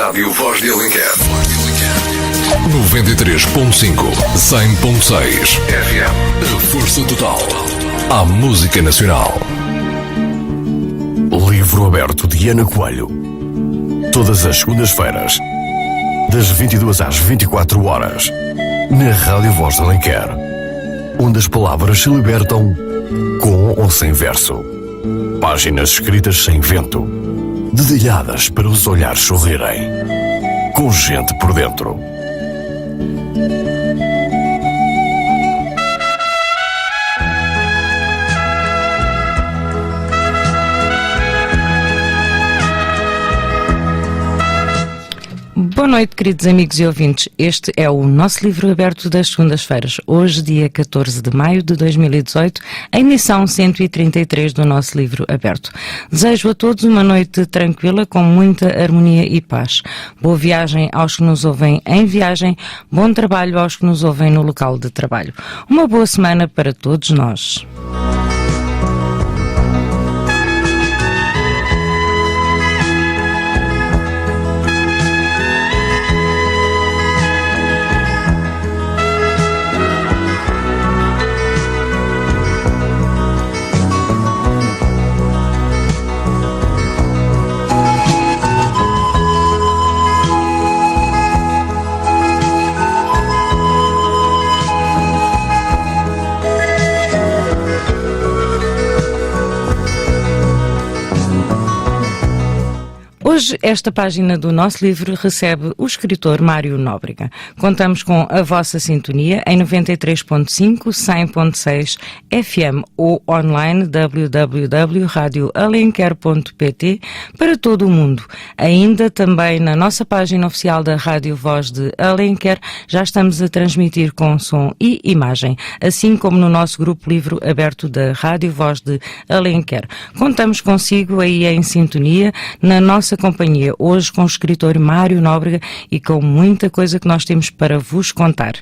Rádio Voz de Alenquer. 93.5, 100.6 FM. A força total à música nacional. Livro aberto de Ana Coelho. Todas as segundas-feiras, das 22 às 24 horas, na Rádio Voz de Alenquer, onde as palavras se libertam com ou sem verso. Páginas escritas sem vento, dedilhadas para os olhares sorrirem, com gente por dentro. Boa noite, queridos amigos e ouvintes. Este é o nosso livro aberto das segundas-feiras. Hoje, dia 14 de maio de 2018, a emissão 133 do nosso livro aberto. Desejo a todos uma noite tranquila, com muita harmonia e paz. Boa viagem aos que nos ouvem em viagem, bom trabalho aos que nos ouvem no local de trabalho. Uma boa semana para todos nós. Hoje, esta página do nosso livro recebe o escritor Mário Nóbrega. Contamos com a vossa sintonia em 93.5, 100.6 FM ou online www.radioalenquer.pt para todo o mundo. Ainda também na nossa página oficial da Rádio Voz de Alenquer já estamos a transmitir com som e imagem, assim como no nosso grupo livro aberto da Rádio Voz de Alenquer. Contamos consigo aí em sintonia na nossa companhia, hoje com o escritor Mário Nóbrega e com muita coisa que nós temos para vos contar.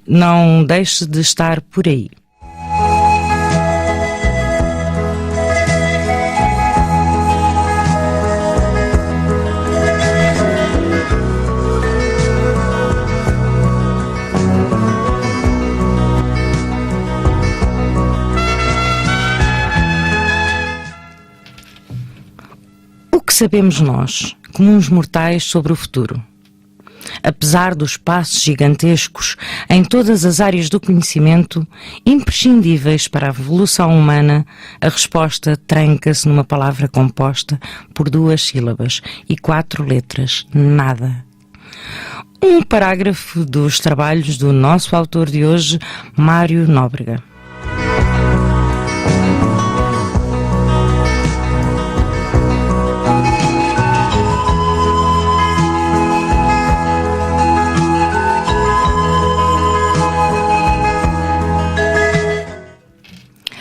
Não deixe de estar por aí. O que sabemos nós, comuns mortais, sobre o futuro? Apesar dos passos gigantescos em todas as áreas do conhecimento, imprescindíveis para a evolução humana, a resposta tranca-se numa palavra composta por 2 sílabas e 4 letras: nada. Um parágrafo dos trabalhos do nosso autor de hoje, Mário Nóbrega.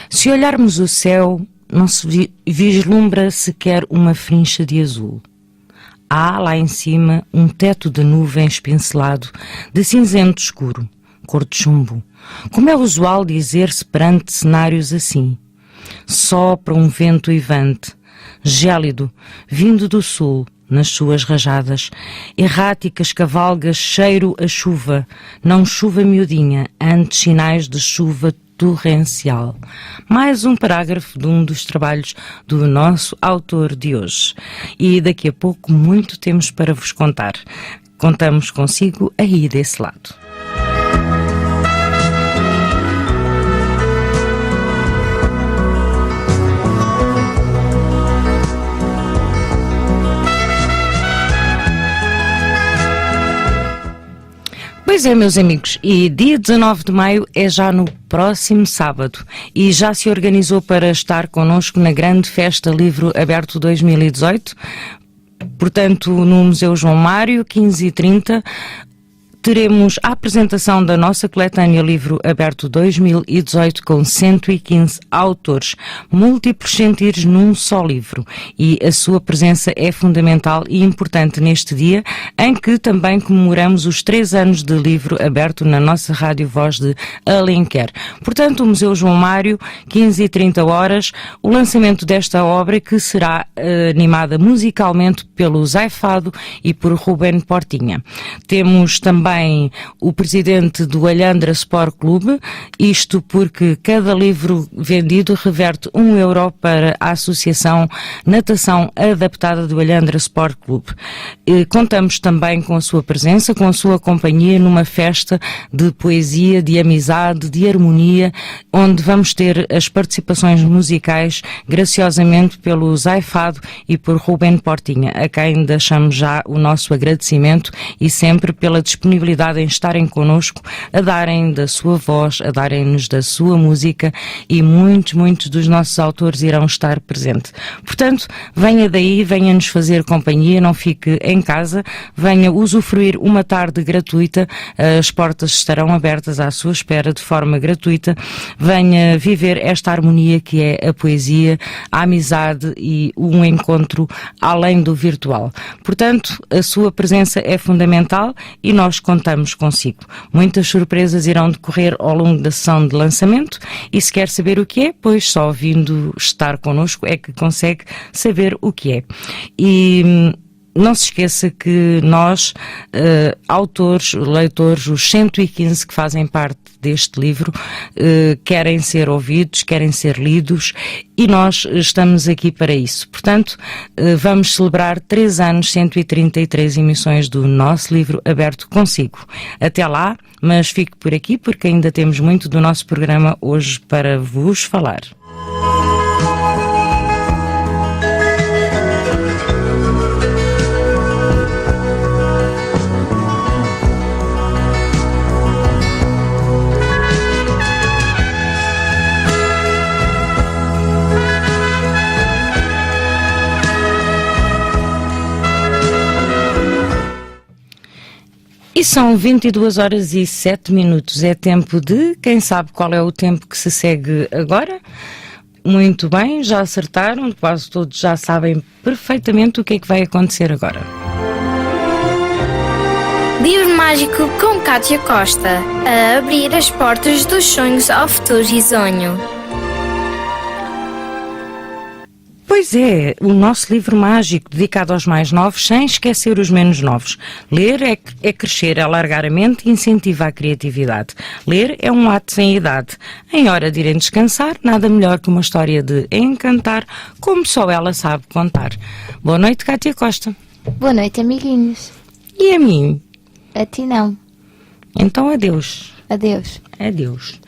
Se olharmos o céu, não se vislumbra sequer uma frincha de azul. Há lá em cima um teto de nuvens pincelado de cinzento escuro, cor de chumbo, como é usual dizer-se perante cenários assim. Sopra um vento uivante, gélido, vindo do sul, nas suas rajadas, erráticas cavalgas, cheiro a chuva, não chuva miudinha, antes sinais de chuva torrencial. Mais um parágrafo de um dos trabalhos do nosso autor de hoje. E daqui a pouco muito temos para vos contar. Contamos consigo aí desse lado. Pois é, meus amigos, e dia 19 de maio é já no próximo sábado e já se organizou para estar connosco na grande festa Livro Aberto 2018, portanto no Museu João Mário, 15h30, teremos a apresentação da nossa coletânea Livro Aberto 2018 com 115 autores, múltiplos sentires num só livro, e a sua presença é fundamental e importante neste dia em que também comemoramos os 3 anos de Livro Aberto na nossa Rádio Voz de Alenquer. Portanto, o Museu João Mário, 15h30, o lançamento desta obra que será animada musicalmente pelo Zé Fado e por Rubén Portinha. Temos também o presidente do Alhandra Sport Clube, isto porque cada livro vendido reverte €1 para a Associação Natação Adaptada do Alhandra Sport Clube. Contamos também com a sua presença, com a sua companhia numa festa de poesia, de amizade, de harmonia, onde vamos ter as participações musicais graciosamente pelo Zé Fado e por Rubén Portinha, a quem deixamos já o nosso agradecimento e sempre pela disponibilidade em estarem connosco, a darem da sua voz, a darem-nos da sua música, e muitos dos nossos autores irão estar presentes. Portanto, venha daí, venha-nos fazer companhia, não fique em casa, venha usufruir uma tarde gratuita, as portas estarão abertas à sua espera de forma gratuita, venha viver esta harmonia que é a poesia, a amizade e um encontro além do virtual. Portanto, a sua presença é fundamental e nós contamos consigo. Muitas surpresas irão decorrer ao longo da sessão de lançamento e se quer saber o que é, pois só vindo estar connosco é que consegue saber o que é. E não se esqueça que nós, autores, leitores, os 115 que fazem parte deste livro, querem ser ouvidos, querem ser lidos e nós estamos aqui para isso. Portanto, vamos celebrar 3 anos, 133 emissões do nosso livro aberto consigo. Até lá, mas fique por aqui porque ainda temos muito do nosso programa hoje para vos falar. E são 22h07. É tempo de... Quem sabe qual é o tempo que se segue agora? Muito bem, já acertaram, quase todos já sabem perfeitamente o que é que vai acontecer agora. Livro Mágico com Kátia Costa, a abrir as portas dos sonhos ao futuro risonho. Pois é, o nosso livro mágico dedicado aos mais novos, sem esquecer os menos novos. Ler é crescer, é alargar a mente e incentiva a criatividade. Ler é um ato sem idade. Em hora de irem descansar, nada melhor que uma história de encantar, como só ela sabe contar. Boa noite, Kátia Costa. Boa noite, amiguinhos. E a mim? A ti não. Então adeus. Adeus. Adeus.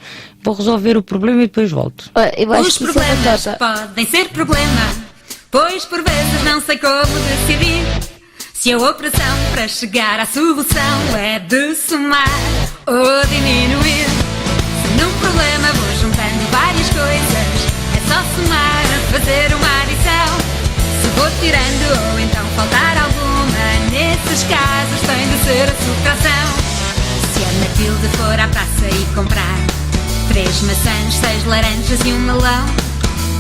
Vou resolver o problema e depois volto. Eu acho Os que isso é problemas batata. podem ser problema, pois por vezes não sei como decidir. Se a operação para chegar à solução é de somar ou diminuir. Se num problema vou juntando várias coisas, é só somar, fazer uma adição. Se vou tirando ou então faltar alguma, nesses casos tem de ser a subtração. Se a Matilde for à praça e comprar 3 maçãs, 6 laranjas e um melão,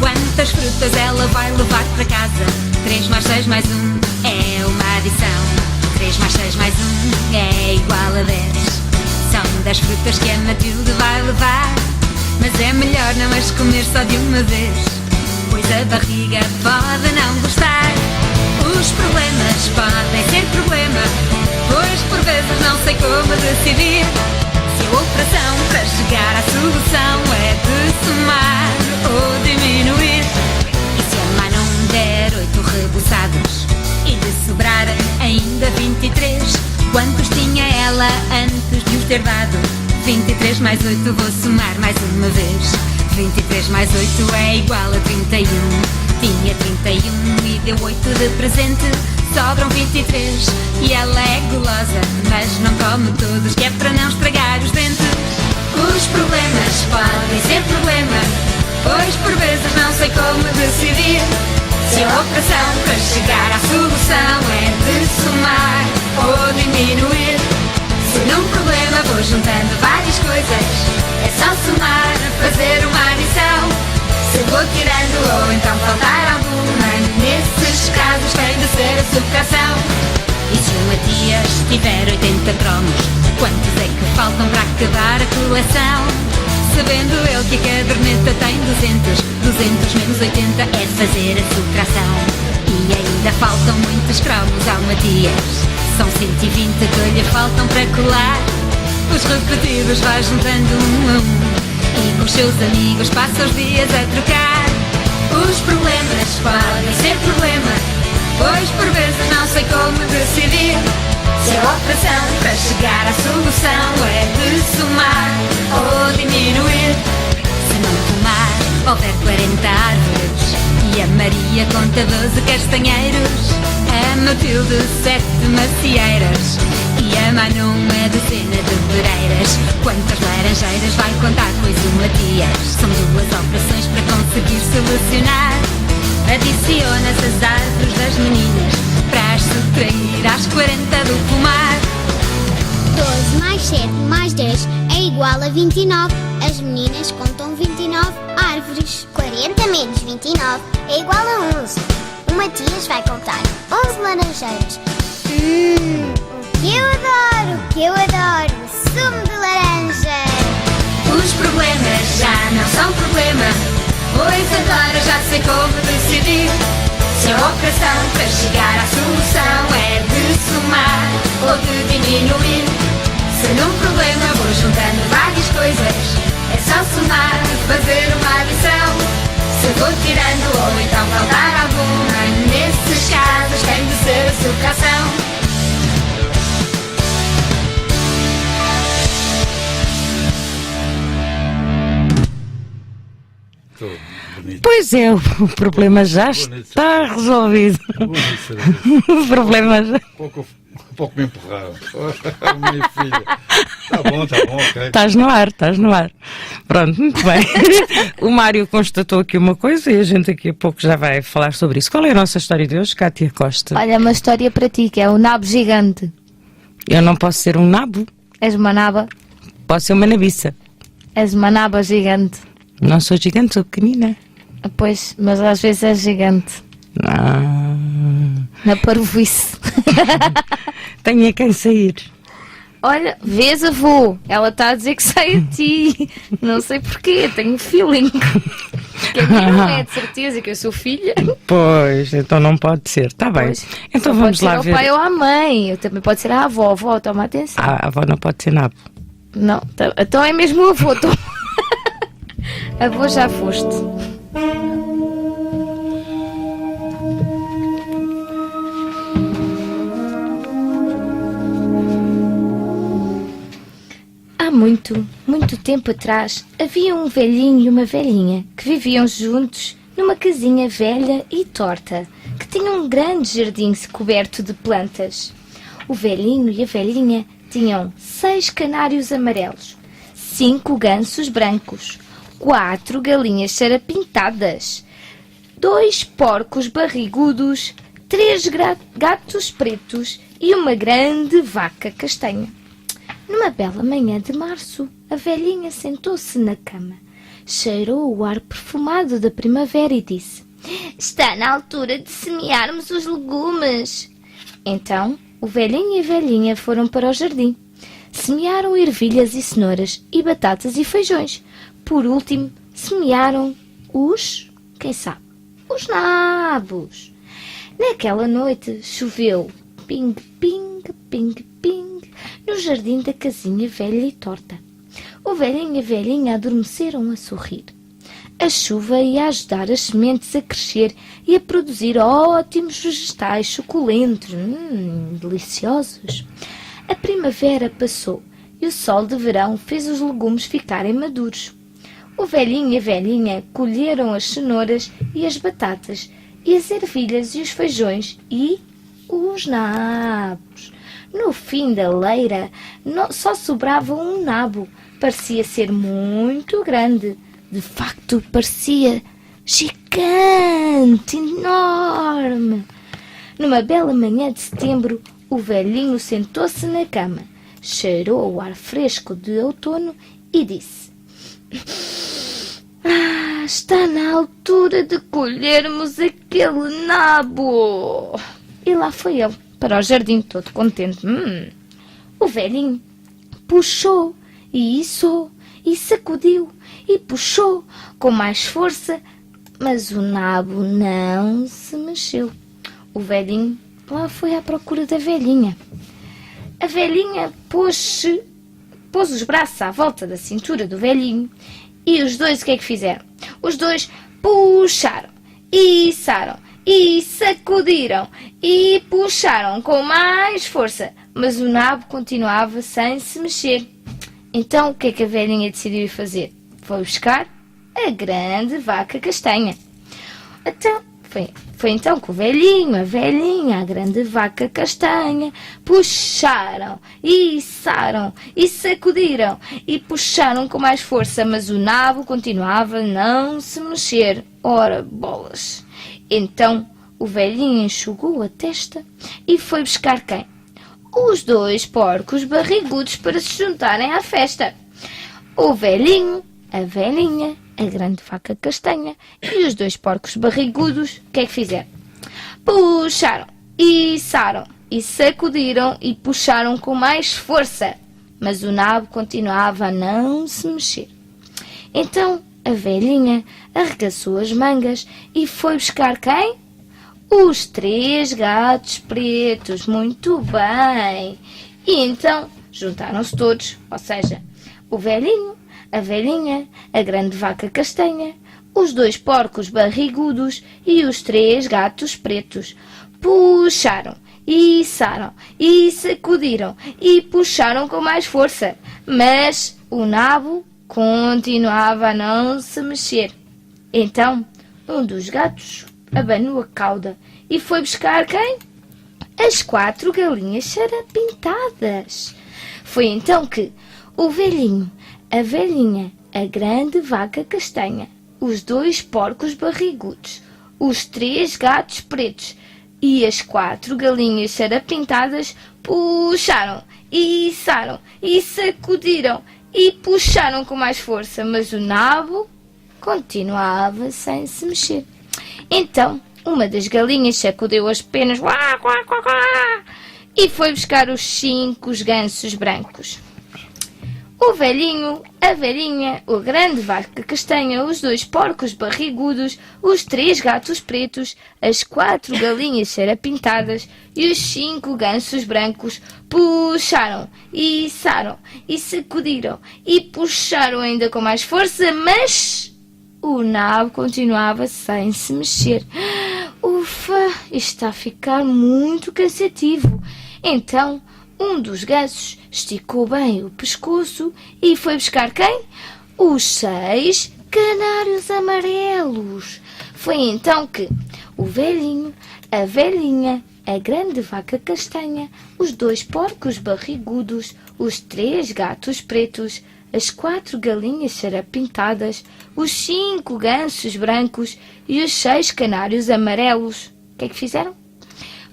quantas frutas ela vai levar para casa? 3 mais 6 mais 1 é uma adição. 3 mais 6 mais 1 é igual a 10. São 10 frutas que a Matilde vai levar, mas é melhor não as comer só de uma vez, pois a barriga pode não gostar. Os problemas podem ser problema, pois por vezes não sei como decidir. Se a operação para chegar à solução é de somar ou diminuir. E se a mãe não der 8 reboçados e lhe sobrar ainda 23, quantos tinha ela antes de os ter dado? 23 mais 8 vou somar mais uma vez. 23 mais 8 é igual a 31. Tinha 31 e deu 8 de presente, sobram 23. E ela é gulosa, mas não come todos, que é para não estragar os dentes. Os problemas podem ser problema, pois por vezes não sei como decidir. Se a operação para chegar à solução é de somar ou diminuir. Se num juntando várias coisas. É só somar, fazer uma adição. Se vou tirando ou então faltar alguma, nesses casos tem de ser a subtração. E se o Matias tiver 80 cromos, quantos é que faltam para acabar a coleção? Sabendo ele que a caderneta tem 200, 200 menos 80 é fazer a subtração. E ainda faltam muitos cromos ao Matias, são 120 que lhe faltam para colar. Os repetidos vai juntando um a um, e com os seus amigos passa os dias a trocar. Os problemas podem ser problema, pois por vezes não sei como decidir. Se a operação para chegar à solução é de somar ou diminuir. Se não fumar, houver 40 árvores e a Maria conta 12 castanheiros, a Matilde 7 macieiras e a Manu uma decena de pereiras. Quantas laranjeiras vai contar, pois o Matias? São 2 operações para conseguir solucionar. Adiciona-se as árvores das meninas para as subtrair às 40 do pomar. 12 mais 7 mais 10 é igual a 29. As meninas contam 29 árvores. 40 menos 29 é igual a 11. O Matias vai contar 11 laranjeiras. O que eu adoro, sumo de laranja. Os problemas já não são problema, pois agora já sei como decidir. Se a operação para chegar à solução é de somar ou de diminuir. Se num problema vou juntando várias coisas, é só somar, fazer uma adição. Se vou tirando ou então faltar alguma, nesses casos tem de ser a subtração. Pois é, o problema já está resolvido. O problema já... Pouco me empurraram. Minha filha. Tá bom, ok. Estás no ar. Pronto, muito bem. O Mário constatou aqui uma coisa e a gente daqui a pouco já vai falar sobre isso. Qual é a nossa história de hoje, Cátia Costa? Olha, uma história para ti, que é o nabo gigante. Eu não posso ser um nabo. És uma naba. Posso ser uma nabiça. És uma naba gigante. Não sou gigante, sou pequenina. Pois, mas às vezes és gigante. Ah. Na parvoíce. Tenho a quem sair. Olha, vês, avô? Ela está a dizer que sai a ti. Não sei porquê, tenho feeling. Que a minha não é de certeza que eu sou filha. Pois, então não pode ser. Está bem. Pois, então só vamos lá pode ser ver. ao pai ou à mãe. Eu também pode ser a avó. Avó, toma atenção. A avó não pode ser nabo. Não, então é mesmo o avô. Avô, já foste. Há muito, muito tempo atrás, havia um velhinho e uma velhinha que viviam juntos numa casinha velha e torta, que tinha um grande jardim coberto de plantas. O velhinho e a velhinha tinham 6 canários amarelos, 5 gansos brancos, 4 galinhas sarapintadas, 2 porcos barrigudos, 3 gatos pretos e uma grande vaca castanha. Numa bela manhã de março, a velhinha sentou-se na cama, cheirou o ar perfumado da primavera e disse: "Está na altura de semearmos os legumes." Então, o velhinho e a velhinha foram para o jardim. Semearam ervilhas e cenouras e batatas e feijões. Por último, semearam quem sabe, os nabos. Naquela noite choveu, ping, ping, ping, ping, no jardim da casinha velha e torta. O velhinho e a velhinha adormeceram a sorrir. A chuva ia ajudar as sementes a crescer e a produzir ótimos vegetais suculentos, deliciosos. A primavera passou e o sol de verão fez os legumes ficarem maduros. O velhinho e a velhinha colheram as cenouras e as batatas e as ervilhas e os feijões e os nabos. No fim da leira só sobrava um nabo. Parecia ser muito grande. De facto, parecia gigante, enorme. Numa bela manhã de setembro, o velhinho sentou-se na cama, cheirou o ar fresco de outono e disse: está na altura de colhermos aquele nabo. E lá foi ele, para o jardim, todo contente. O velhinho puxou e içou e sacudiu e puxou com mais força, mas o nabo não se mexeu. O velhinho lá foi à procura da velhinha. A velhinha pôs os braços à volta da cintura do velhinho e os dois o que é que fizeram? Os dois puxaram e içaram e sacudiram e puxaram com mais força, mas o nabo continuava sem se mexer. Então o que é que a velhinha decidiu ir fazer? Foi buscar a grande vaca castanha. Então, foi então que o velhinho, a velhinha, a grande vaca castanha puxaram e içaram e sacudiram e puxaram com mais força, mas o nabo continuava a não se mexer. Ora, bolas! Então o velhinho enxugou a testa e foi buscar quem? Os dois porcos barrigudos para se juntarem à festa. O velhinho, a velhinha, a grande vaca castanha e os dois porcos barrigudos, o que é que fizeram? Puxaram, e içaram, e sacudiram e puxaram com mais força, mas o nabo continuava a não se mexer. Então a velhinha arregaçou as mangas e foi buscar quem? Os 3 gatos pretos. Muito bem! E então juntaram-se todos, ou seja, o velhinho, a velhinha, a grande vaca castanha, os 2 porcos barrigudos e os 3 gatos pretos. Puxaram, e içaram, e sacudiram, e puxaram com mais força, mas o nabo continuava a não se mexer. Então, um dos gatos abanou a cauda e foi buscar quem? As 4 galinhas sarapintadas. Foi então que o velhinho, a velhinha, a grande vaca castanha, os 2 porcos barrigudos, os 3 gatos pretos e as 4 galinhas sarapintadas puxaram, e içaram, e sacudiram, e puxaram com mais força, mas o nabo continuava sem se mexer. Então, uma das galinhas sacudiu as penas e foi buscar os 5 gansos brancos. O velhinho, a velhinha, o grande vaca castanha, os 2 porcos barrigudos, os 3 gatos pretos, as 4 galinhas sarapintadas e os 5 gansos brancos puxaram, e içaram, e sacudiram, e puxaram ainda com mais força, mas o nabo continuava sem se mexer. Ufa, isto está a ficar muito cansativo. Então, um dos gansos esticou bem o pescoço e foi buscar quem? Os 6 canários amarelos. Foi então que o velhinho, a velhinha, a grande vaca castanha, os 2 porcos barrigudos, os 3 gatos pretos, as 4 galinhas sarapintadas, os 5 gansos brancos e os 6 canários amarelos. O que é que fizeram?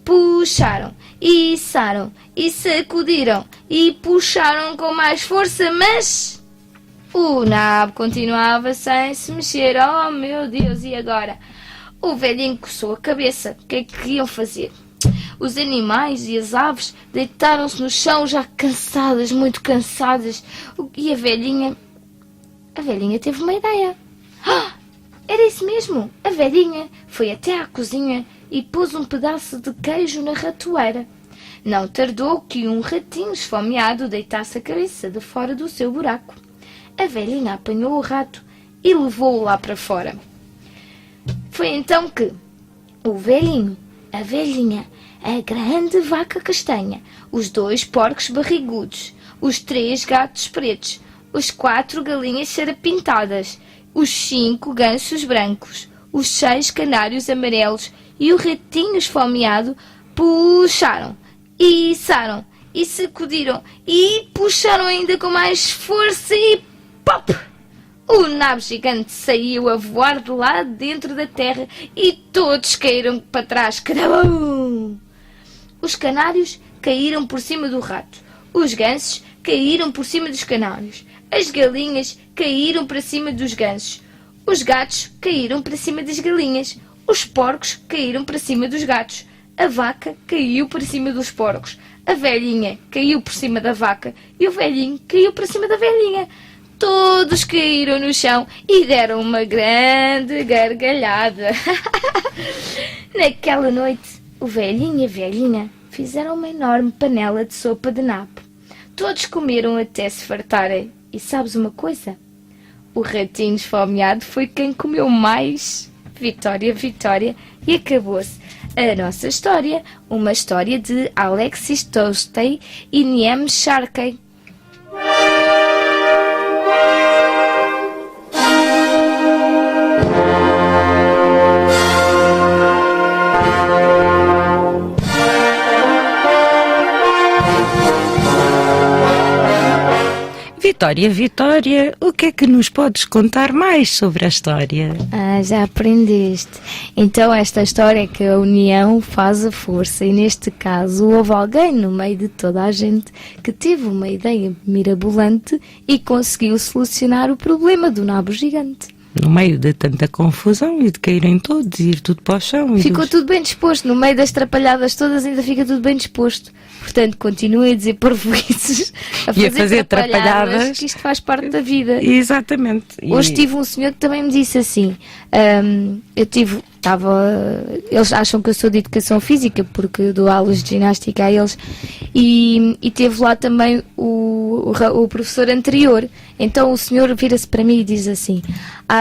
Puxaram, e içaram, e sacudiram, e puxaram com mais força, mas o nabo continuava sem se mexer. Oh, meu Deus, e agora? O velhinho coçou a cabeça. O que é que iam fazer? Os animais e as aves deitaram-se no chão já cansadas, muito cansadas. E a velhinha teve uma ideia. Era isso mesmo! A velhinha foi até à cozinha e pôs um pedaço de queijo na ratoeira. Não tardou que um ratinho esfomeado deitasse a cabeça de fora do seu buraco. A velhinha apanhou o rato e levou-o lá para fora. Foi então que o velhinho, a velhinha, a grande vaca castanha, os 2 porcos barrigudos, os 3 gatos pretos, os 4 galinhas sarapintadas, os 5 gansos brancos, os 6 canários amarelos e o ratinho esfomeado puxaram, e içaram, e sacudiram, e puxaram ainda com mais força e pop! O nabo gigante saiu a voar de lá dentro da terra e todos caíram para trás. Carabum! Os canários caíram por cima do rato. Os gansos caíram por cima dos canários. As galinhas caíram para cima dos gansos. Os gatos caíram para cima das galinhas. Os porcos caíram para cima dos gatos. A vaca caiu para cima dos porcos. A velhinha caiu por cima da vaca. E o velhinho caiu para cima da velhinha. Todos caíram no chão e deram uma grande gargalhada. Naquela noite, o velhinho e a velhinha fizeram uma enorme panela de sopa de nabo. Todos comeram até se fartarem. E sabes uma coisa? O ratinho esfomeado foi quem comeu mais. Vitória, Vitória. E acabou-se a nossa história. Uma história de Alexis Tolstói e Niem Sharkey. Vitória, Vitória, o que é que nos podes contar mais sobre a história? Já aprendeste. Então esta história é que a união faz a força e neste caso houve alguém no meio de toda a gente que teve uma ideia mirabolante e conseguiu solucionar o problema do nabo gigante. No meio de tanta confusão e de caírem todos e ir tudo para o chão. Ficou tudo bem disposto. No meio das trapalhadas todas ainda fica tudo bem disposto. Portanto, continuem a dizer parvoíces, a fazer trapalhadas, que isto faz parte da vida. Exatamente. Hoje tive um senhor que também me disse assim, eles acham que eu sou de educação física porque dou aulas de ginástica a eles e teve lá também o professor anterior. Então o senhor vira-se para mim e diz assim: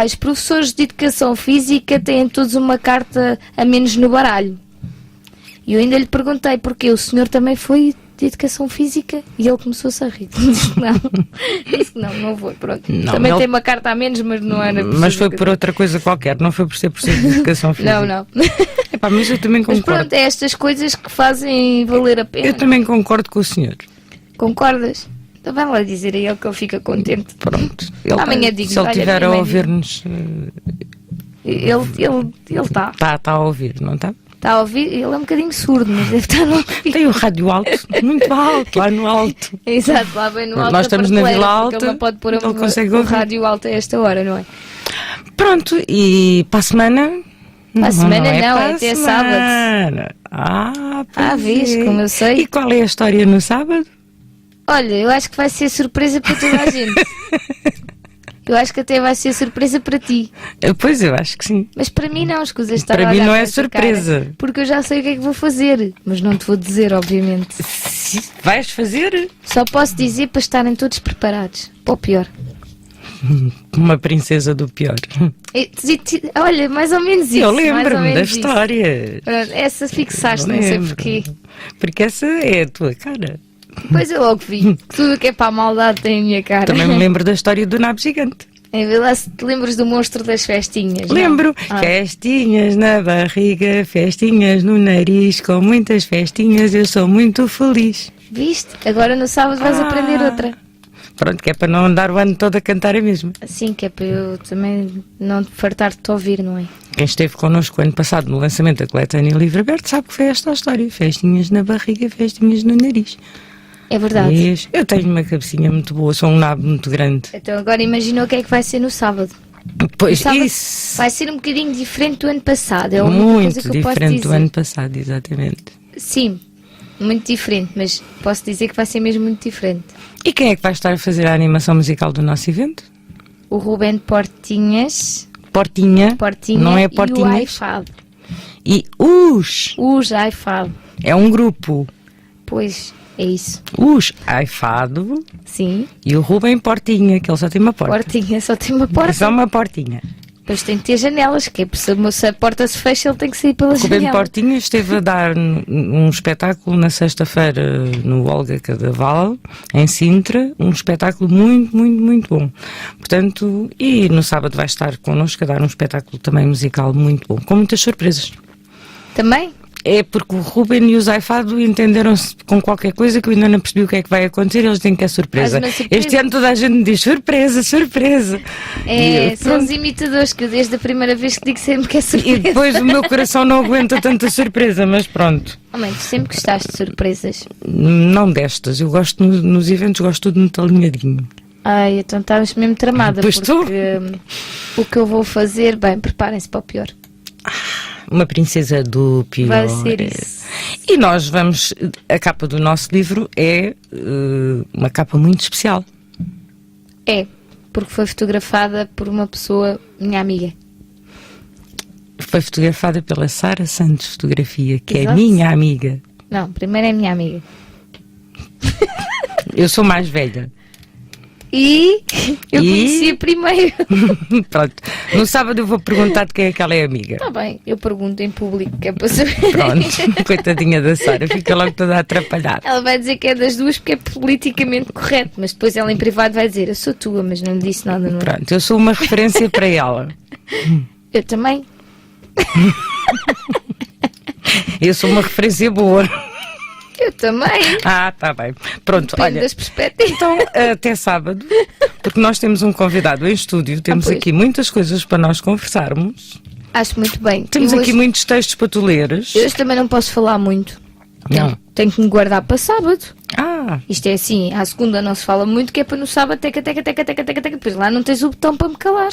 os professores de educação física têm todos uma carta a menos no baralho. E eu ainda lhe perguntei porque o senhor também foi de educação física e ele começou-se a rir. Disse que não vou, pronto. Não, também tem uma carta a menos, mas não era por Mas foi por outra coisa qualquer, não foi por ser de educação física. Não. Epá, mas eu também concordo. Mas pronto, é estas coisas que fazem valer a pena. Eu também concordo com o senhor. Concordas? Então vai lá dizer a ele que ele fica contente. Pronto. Amanhã digo, se ele estiver a ouvir-nos... Ele está. Está a ouvir, não está? Está a ouvir, ele é um bocadinho surdo, mas deve estar a ouvir. Tem o rádio alto, muito alto, lá no alto. Exato, lá bem no alto. Nós estamos na Vila Alta, ele não pode pôr o rádio alto a esta hora, não é? Pronto, e para a semana? Para a semana não, é até sábado. Vês, como eu sei. E qual é a história no sábado? Olha, eu acho que vai ser surpresa para toda a gente. Eu acho que até vai ser surpresa para ti. Pois, eu acho que sim. Mas para mim não, escusa estar para a olhar mim não é para surpresa. Cara, porque eu já sei o que é que vou fazer. Mas não te vou dizer, obviamente. Vais fazer? Só posso dizer para estarem todos preparados. Para o pior. Uma princesa do pior. Olha, mais ou menos isso. Eu lembro-me da história. Pronto, essa fixaste, não sei porquê. Porque essa é a tua cara. Pois eu logo vi. Tudo o que é para a maldade tem a minha cara. Também me lembro da história do nabo gigante. Vê lá se te lembras do monstro das festinhas. Lembro. Festinhas na barriga, festinhas no nariz, com muitas festinhas eu sou muito feliz. Viste? Agora no sábado vais aprender outra. Pronto, que é para não andar o ano todo a cantar a mesma. Sim, que é para eu também não fartar de te ouvir, não é? Quem esteve connosco ano passado no lançamento da coletânea Livre Aberto sabe que foi esta a história. Festinhas na barriga, festinhas no nariz. É verdade. Eu tenho uma cabecinha muito boa, sou um nabo muito grande. Então agora imagina o que é que vai ser no sábado. Pois, sábado isso. Vai ser um bocadinho diferente do ano passado. É muito coisa que eu posso diferente dizer. do ano passado, exatamente. Sim, muito diferente, mas posso dizer que vai ser mesmo muito diferente. E quem é que vai estar a fazer a animação musical do nosso evento? O Rubén Portinhas. Portinha. Não é E Portinhas. o iFab. E os iFab. é um grupo. Pois, é isso. Os iFado. Sim. E o Rubem Portinha, que ele só tem uma porta. Portinha, só tem uma porta. Só uma portinha. Depois tem que ter janelas, que é por se a porta se fecha, ele tem que sair pela janela. O Rubem Portinha esteve a dar um espetáculo na sexta-feira no Olga Cadaval, em Sintra, um espetáculo muito, muito, muito bom. Portanto, e no sábado vai estar connosco a dar um espetáculo também musical muito bom, com muitas surpresas. Também? É porque o Ruben e o Zaifado entenderam-se com qualquer coisa que eu ainda não percebi o que é que vai acontecer. Eles dizem que é surpresa. Mais uma surpresa. Este ano toda a gente me diz surpresa, surpresa. É, E, são pronto. os imitadores que eu desde a primeira vez que digo sempre que é E surpresa. depois o meu coração não aguenta tanta surpresa, mas pronto. Oh, mãe, tu sempre gostaste de surpresas. Não destas. Eu gosto nos eventos, gosto tudo muito alinhadinho. Ai, então estavas mesmo tramada. Pois tu. Porque o que eu vou fazer, bem, preparem-se para o pior. Uma princesa do pior. Vai ser isso. E nós vamos. A capa do nosso livro é uma capa muito especial. É, porque foi fotografada por uma pessoa, minha amiga. Foi fotografada pela Sara Santos Fotografia, que Exato. é minha amiga. Não, primeiro é minha amiga. Eu sou mais velha. E eu E? conhecia primeiro. Pronto. No sábado eu vou perguntar de quem é que ela é amiga. Está bem, eu pergunto em público, que é para saber. Pronto. Coitadinha da Sara, fica logo toda atrapalhada. Ela vai dizer que é das duas porque é politicamente correto, mas depois ela em privado vai dizer, eu sou tua, mas não lhe disse nada. Não. Pronto, eu sou uma referência para ela. Eu também. Eu sou uma referência boa. Eu também. Ah, tá bem. Pronto, Depende olha. das perspectivas. Então, até sábado, porque nós temos um convidado em estúdio, temos pois. aqui muitas coisas para nós conversarmos. Acho muito bem. Temos Eu aqui hoje, muitos textos para tu leres. eu hoje também não posso falar muito. Não. Tenho que me guardar para sábado. Ah, Isto é assim, à segunda não se fala muito, que é para no sábado teca. Depois lá não tens o botão para me calar.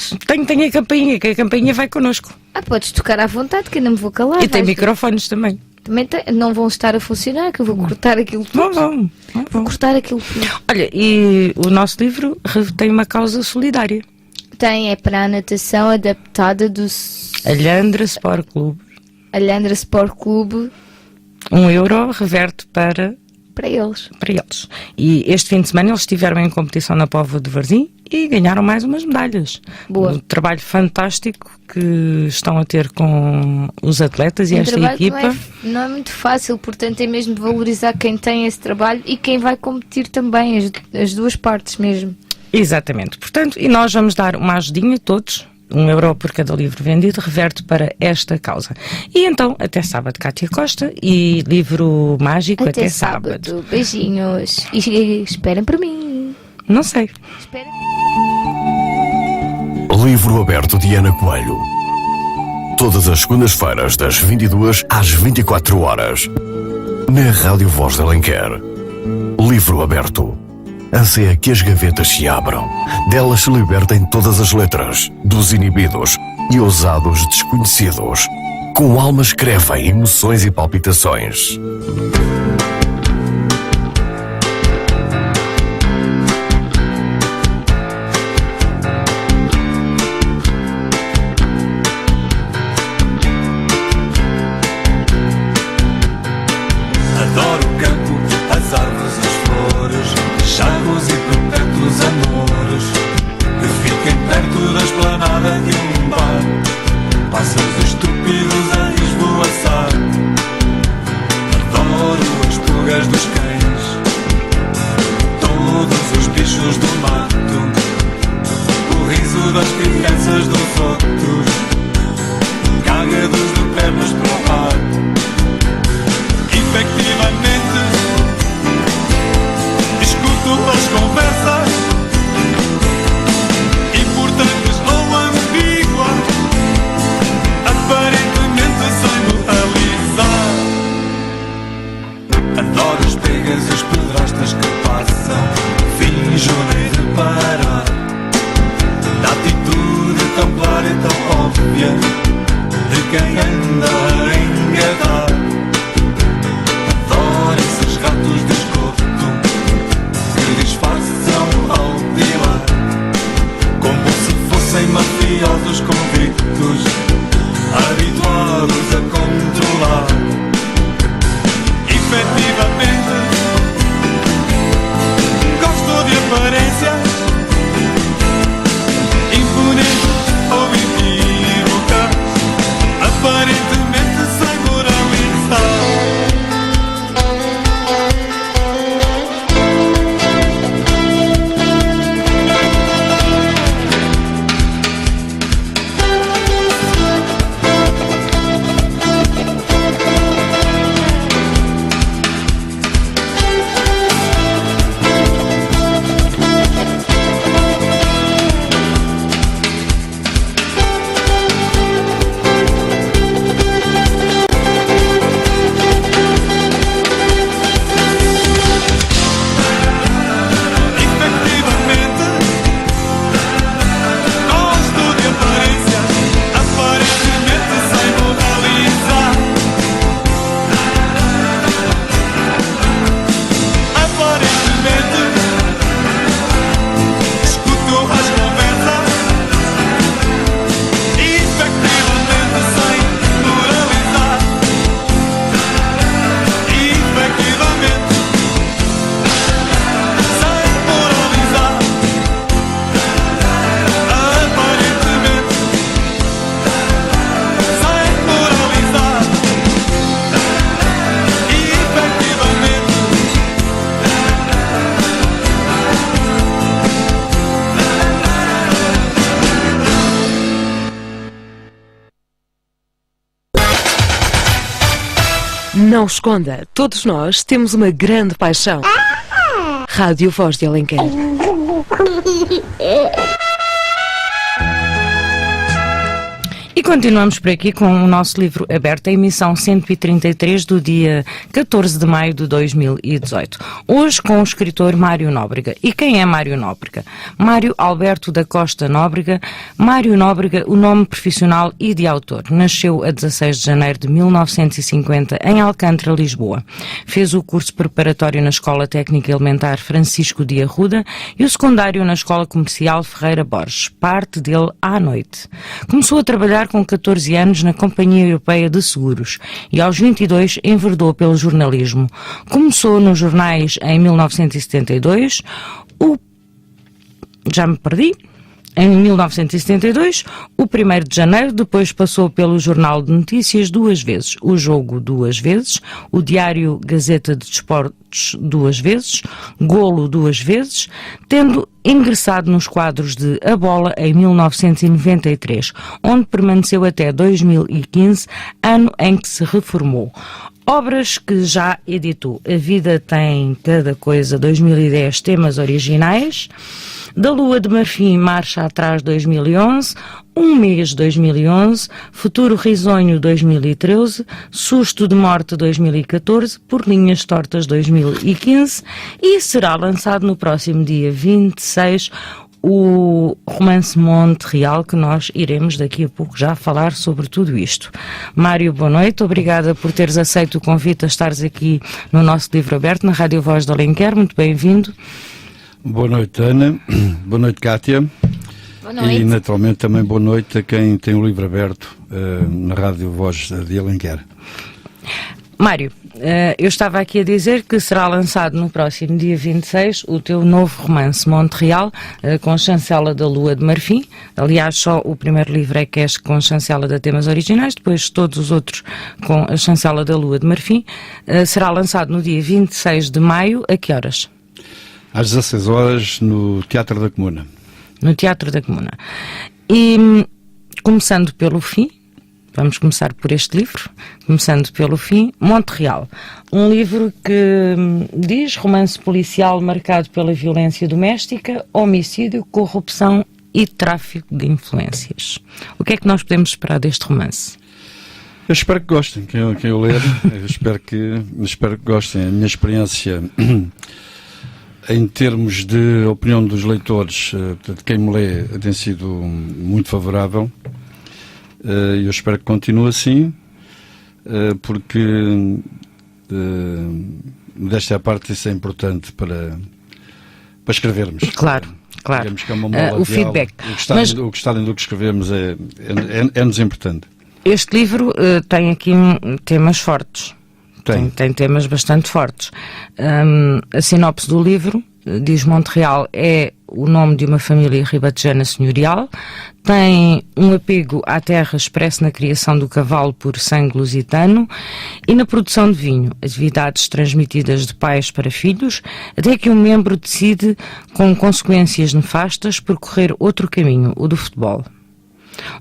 tenho a campainha, que a campainha vai connosco. Ah, podes tocar à vontade, que eu não me vou calar. E tem vais ver. microfones também. Também não vão estar a funcionar, que eu vou cortar aquilo Não tudo. vão. Não vão. Cortar aquilo tudo. Olha, e o nosso livro tem uma causa solidária. Tem, é para a natação adaptada do Alhandra Sport Clube. Alhandra Sport Clube €1 reverte para eles. eles. E este fim de semana eles estiveram em competição na Póvoa de Varzim e ganharam mais umas medalhas. Boa. Um trabalho fantástico que estão a ter com os atletas e Um esta trabalho que equipa. não é muito fácil, portanto é mesmo de valorizar quem tem esse trabalho e quem vai competir também, as duas partes mesmo. Exatamente. Portanto, e nós vamos dar uma ajudinha, todos, €1 por cada livro vendido, reverte para esta causa. E então, até sábado, Cátia Costa, e livro mágico até sábado. Beijinhos. E esperem por mim. Não sei. Esperem. Livro aberto de Ana Coelho. Todas as segundas-feiras, das 22 às 24 horas. Na Rádio Voz de Alenquer. Livro aberto. Anseia que as gavetas se abram. Delas se libertem todas as letras, dos inibidos e ousados desconhecidos. Com alma escrevem emoções e palpitações. Adoro o campo, as árvores, as flores, charros e perpétuos amores que fiquem perto da esplanada de um bar. Pássaros estúpidos a esvoaçar. Adoro as pulgas dos cães, todos os bichos do mato, o riso das crianças dos outros, cagados de pernas para o ar. Efectivamente, escuto as conversas importantes ou ambíguas, aparentemente sem moralizar. Adoro as pegas e os pedrastas que passam, finjo nem reparar na atitude tão clara e tão óbvia de quem anda a enganar. Adoro esses ratos de esgoto que disfarçam ao pilar, como se fossem mafiosos convictos, habituados a controlar. Efetivamente, Não esconda, todos nós temos uma grande paixão. Rádio Voz de Alenquer. E continuamos por aqui com o nosso livro aberto, a emissão 133 do dia 14 de maio de 2018. Hoje com o escritor Mário Nóbrega. E quem é Mário Nóbrega? Mário Alberto da Costa Nóbrega. Mário Nóbrega, o nome profissional e de autor. Nasceu a 16 de janeiro de 1950 em Alcântara, Lisboa. Fez o curso preparatório na Escola Técnica Elementar Francisco de Arruda e o secundário na Escola Comercial Ferreira Borges, parte dele à noite. Começou a trabalhar com 14 anos na Companhia Europeia de Seguros e aos 22 enverdou pelo jornalismo. Começou nos jornais em 1972, em 1972, o 1º de janeiro, depois passou pelo Jornal de Notícias 2 vezes, o Jogo 2 vezes, o Diário Gazeta de Desportos 2 vezes, Golo 2 vezes, tendo ingressado nos quadros de A Bola em 1993, onde permaneceu até 2015, ano em que se reformou. Obras que já editou: A Vida Tem Cada Coisa, 2010, temas originais, Da Lua de Marfim, Marcha Atrás, 2011, Um Mês, 2011, Futuro Risonho, 2013, Susto de Morte, 2014, Por Linhas Tortas, 2015, e será lançado no próximo dia 26 o romance Monte Real, que nós iremos daqui a pouco já falar sobre tudo isto. Mário, boa noite, obrigada por teres aceito o convite a estares aqui no nosso livro aberto, na Rádio Voz de Alenquer, muito bem-vindo. Boa noite, Ana, boa noite, Cátia. Boa noite. E naturalmente também boa noite a quem tem o livro aberto na Rádio Voz de Alenquer. Mário, eu estava aqui a dizer que será lançado no próximo dia 26 o teu novo romance Monte Real, com chancela da Lua de Marfim. Aliás, só o primeiro livro é que é com chancela de temas originais, depois todos os outros com a chancela da Lua de Marfim. Será lançado no dia 26 de maio, a que horas? Às 16 horas no Teatro da Comuna. No Teatro da Comuna. E começando pelo fim, vamos começar por este livro, começando pelo fim, Monte Real. Um livro que diz romance policial marcado pela violência doméstica, homicídio, corrupção e tráfico de influências. O que é que nós podemos esperar deste romance? Eu espero que gostem, quem o ler, eu espero que gostem. A minha experiência em termos de opinião dos leitores, de quem me lê, tem sido muito favorável. Eu espero que continue assim, porque desta parte isso é importante para escrevermos. Claro. Digamos que é uma mola o de feedback. O gostarem do que escrevemos é-nos importante. Este livro tem aqui temas fortes. Tem temas bastante fortes. A sinopse do livro diz: Monte Real é o nome de uma família ribatejana senhorial, tem um apego à terra expresso na criação do cavalo por sangue lusitano e na produção de vinho, atividades transmitidas de pais para filhos, até que um membro decide, com consequências nefastas, percorrer outro caminho, o do futebol.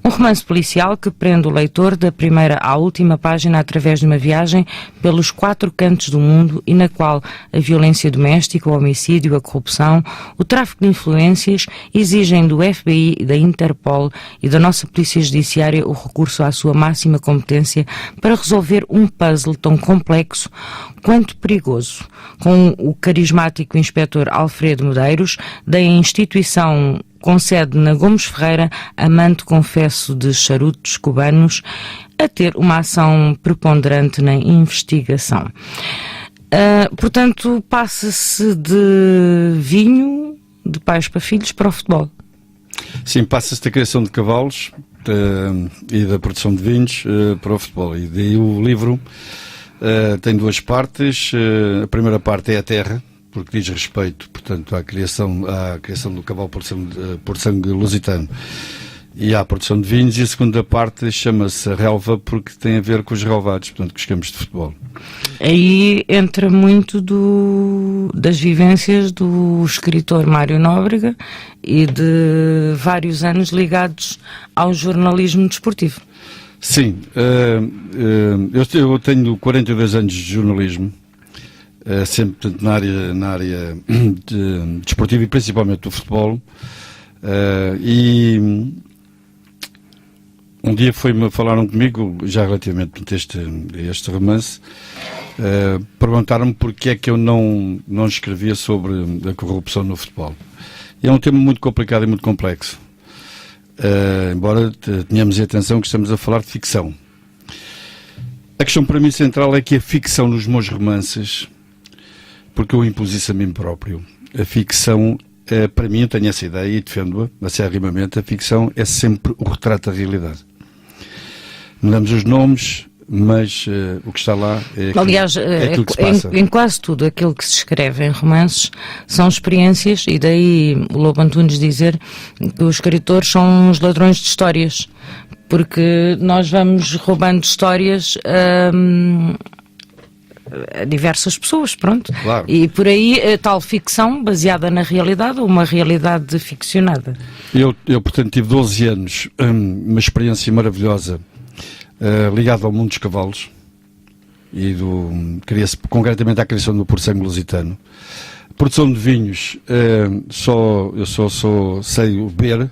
Um romance policial que prende o leitor da primeira à última página através de uma viagem pelos 4 cantos do mundo e na qual a violência doméstica, o homicídio, a corrupção, o tráfico de influências exigem do FBI, da Interpol e da nossa Polícia Judiciária o recurso à sua máxima competência para resolver um puzzle tão complexo quanto perigoso, com o carismático inspetor Alfredo Medeiros, da instituição com sede na Gomes Ferreira, amante, confesso, de charutos cubanos, a ter uma ação preponderante na investigação. Portanto, passa-se de vinho, de pais para filhos, para o futebol. Sim, passa-se da criação de cavalos e da produção de vinhos para o futebol. E daí o livro tem 2 partes. A primeira parte é a terra, porque diz respeito, portanto, à criação do cavalo por sangue lusitano e à produção de vinhos, e a segunda parte chama-se a relva, porque tem a ver com os relvados, portanto, com os campos de futebol. Aí entra muito das vivências do escritor Mário Nóbrega e de vários anos ligados ao jornalismo desportivo. Sim, eu tenho 42 anos de jornalismo, sempre portanto, na área desportiva e principalmente do futebol, e um dia falaram comigo, já relativamente a este romance, perguntaram-me porque é que eu não escrevia sobre a corrupção no futebol. E é um tema muito complicado e muito complexo. Embora tenhamos atenção que estamos a falar de ficção. A questão para mim central é que a ficção nos meus romances, porque eu impus isso a mim próprio, a ficção, para mim, eu tenho essa ideia e defendo-a acerrimamente, a ficção é sempre o retrato da realidade. Não damos os nomes, mas o que está lá é aquilo, aliás, aquilo que se passa. Em quase tudo aquilo que se escreve em romances são experiências, e daí o Lobo Antunes dizer que os escritores são os ladrões de histórias, porque nós vamos roubando histórias a diversas pessoas, pronto. Claro. E por aí a tal ficção baseada na realidade ou uma realidade ficcionada. Eu portanto, tive 12 anos, uma experiência maravilhosa, ligado ao mundo dos cavalos e concretamente à criação do puro sangue lusitano. Produção de vinhos, eu só sei beber.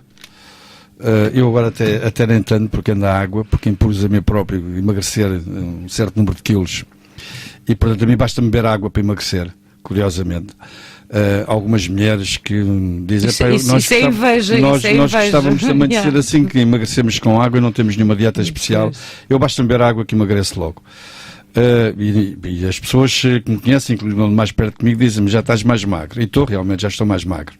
Eu agora até nem tanto, porque ando a água, porque impus a mim próprio emagrecer um certo número de quilos e portanto a mim basta-me beber água para emagrecer, curiosamente. Algumas mulheres que dizem nós gostávamos também de ser assim, que emagrecemos com água e não temos nenhuma dieta especial. Eu basta-me beber água que emagreço logo. E as pessoas que me conhecem, inclusive mais perto comigo, dizem-me já estás mais magro, e realmente já estou mais magro.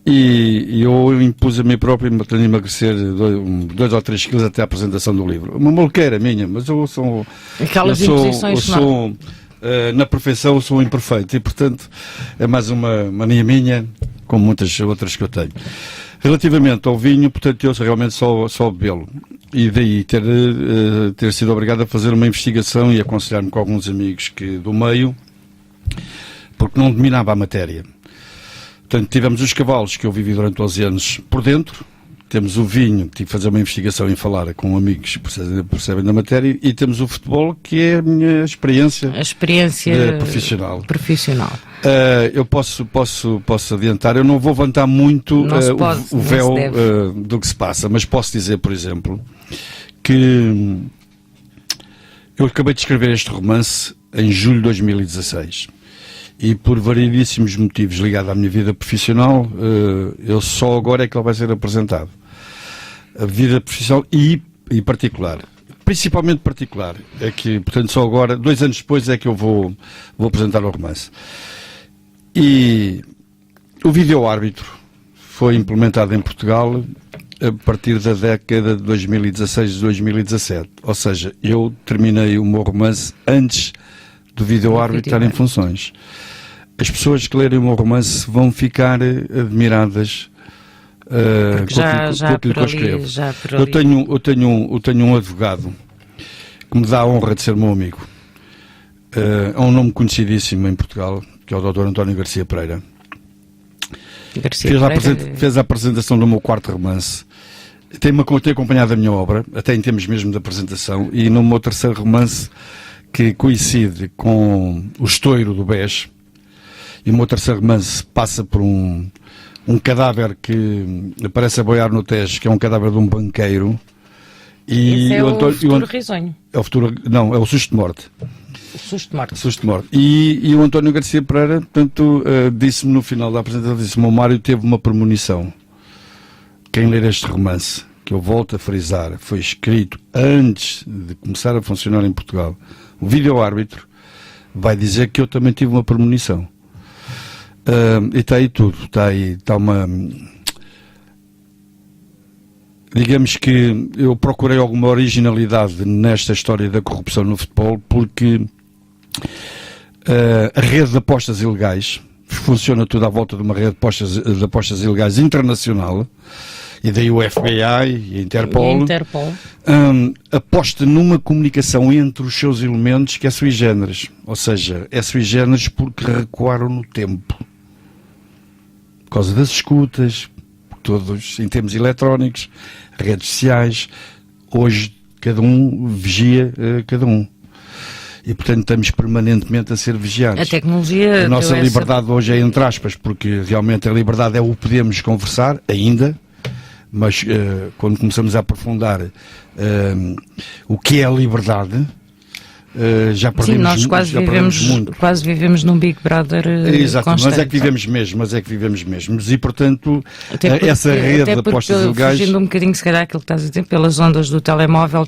E eu impus a mim próprio a emagrecer 2 ou 3 quilos até a apresentação do livro. Uma maluqueira minha, mas eu sou na perfeição eu sou imperfeito e, portanto, é mais uma mania minha, como muitas outras que eu tenho. Relativamente ao vinho, portanto, eu realmente só bebê-lo. E daí ter sido obrigado a fazer uma investigação e aconselhar-me com alguns amigos do meio, porque não dominava a matéria. Portanto, tivemos os cavalos, que eu vivi durante 12 anos por dentro, temos o vinho, tive que fazer uma investigação e falar com amigos que percebem da matéria, e temos o futebol, que é a minha experiência profissional. Eu posso adiantar, eu não vou levantar muito o véu do que se passa, mas posso dizer, por exemplo, que eu acabei de escrever este romance em julho de 2016. E por variedíssimos motivos ligados à minha vida profissional, eu só agora é que ele vai ser apresentado. A vida profissional e particular. Principalmente particular. É que, portanto, só agora, 2 anos depois, é que eu vou apresentar o romance. E o vídeo-árbitro foi implementado em Portugal a partir da década de 2016 e 2017. Ou seja, eu terminei o meu romance antes do vídeo-árbitro estar em funções. As pessoas que lerem o meu romance vão ficar admiradas com aquilo que eu escrevo. Eu tenho um advogado que me dá a honra de ser meu amigo. É um nome conhecidíssimo em Portugal, que é o Dr. António Garcia Pereira. Fez a apresentação do meu 4º romance. Tem acompanhado a minha obra, até em termos mesmo de apresentação, e no meu 3º romance, que coincide com o estouro do BES, e o meu 3º romance passa por um cadáver que aparece a boiar no Tejo, que é um cadáver de um banqueiro. E é o futuro risonho. É o susto de morte. Susto de morte. E o António Garcia Pereira, portanto, disse-me no final da apresentação, disse-me: o Mário teve uma premonição. Quem ler este romance, que eu volto a frisar, foi escrito antes de começar a funcionar em Portugal, o vídeo-árbitro, vai dizer que eu também tive uma premonição. E está aí tudo. Está uma... Digamos que eu procurei alguma originalidade nesta história da corrupção no futebol, porque a rede de apostas ilegais funciona tudo à volta de uma rede de apostas ilegais internacional, e daí o FBI e a Interpol, aposta numa comunicação entre os seus elementos que é sui generis. Ou seja, é sui generis porque recuaram no tempo. Por causa das escutas, todos em termos eletrónicos, redes sociais. Hoje cada um vigia cada um. E, portanto, estamos permanentemente a ser vigiados. A tecnologia... A nossa liberdade hoje é entre aspas, porque realmente a liberdade é o podermos conversar, ainda, mas quando começamos a aprofundar o que é a liberdade, já perdemos. Sim, nós quase vivemos num Big Brother exato, constante. mas é que vivemos mesmo. E, portanto, essa rede de apostas ilegais... Fugindo um bocadinho, se calhar, aquilo que estás a dizer, pelas ondas do telemóvel,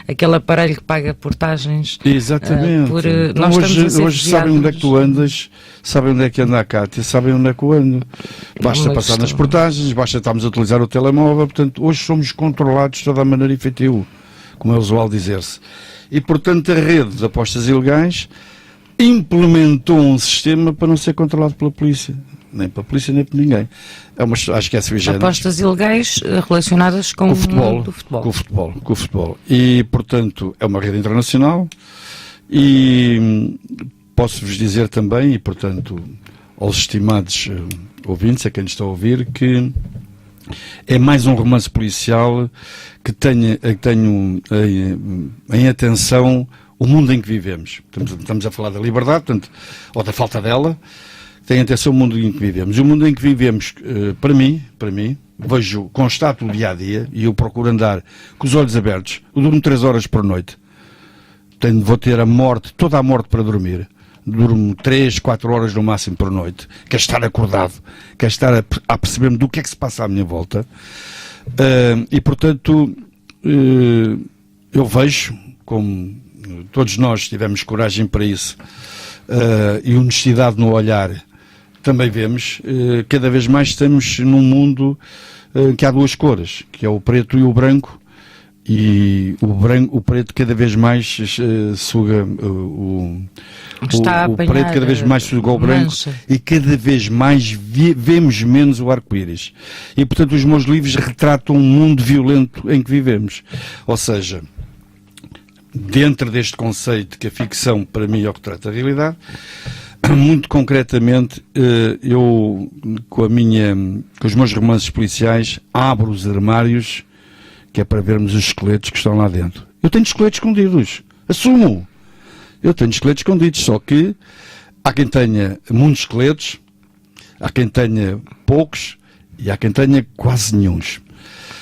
aquele aparelho que paga portagens. Exatamente. Então, nós hoje sabem onde é que tu andas, sabem onde é que anda a Cátia, sabem onde é que eu ando. Basta passar nas portagens, basta estarmos a utilizar o telemóvel. Portanto, hoje somos controlados de toda a maneira efetiva, como é usual dizer-se. E, portanto, a rede de apostas ilegais implementou um sistema para não ser controlado pela polícia. Nem pela polícia, nem por ninguém. Acho que é sui generis. Apostas ilegais relacionadas com o futebol. Com o futebol. E, portanto, é uma rede internacional e posso-vos dizer também, e, portanto, aos estimados ouvintes, a quem está a ouvir, que é mais um romance policial que tenho em atenção o mundo em que vivemos. Estamos a falar da liberdade, portanto, ou da falta dela. Tem em atenção o mundo em que vivemos. E o mundo em que vivemos, para mim, constato o dia-a-dia, e eu procuro andar com os olhos abertos. Eu durmo 3 horas por noite. Vou ter toda a morte para dormir. Durmo 3, 4 horas no máximo por noite. Quero estar acordado. Quero estar a perceber-me do que é que se passa à minha volta. E, portanto, eu vejo, como todos nós tivemos coragem para isso, e honestidade no olhar, também vemos, cada vez mais estamos num mundo que há 2 cores, que é o preto e o branco, e o preto cada vez mais suga o preto cada vez mais suga o branco e cada vez mais vemos menos o arco-íris. E, portanto, os meus livros retratam um mundo violento em que vivemos. Ou seja, dentro deste conceito que a ficção, para mim, é o retrato da realidade, muito concretamente, eu, com os meus romances policiais, abro os armários, que é para vermos os esqueletos que estão lá dentro. Eu tenho esqueletos escondidos. Assumo. Eu tenho esqueletos escondidos, só que há quem tenha muitos esqueletos, há quem tenha poucos e há quem tenha quase nenhuns.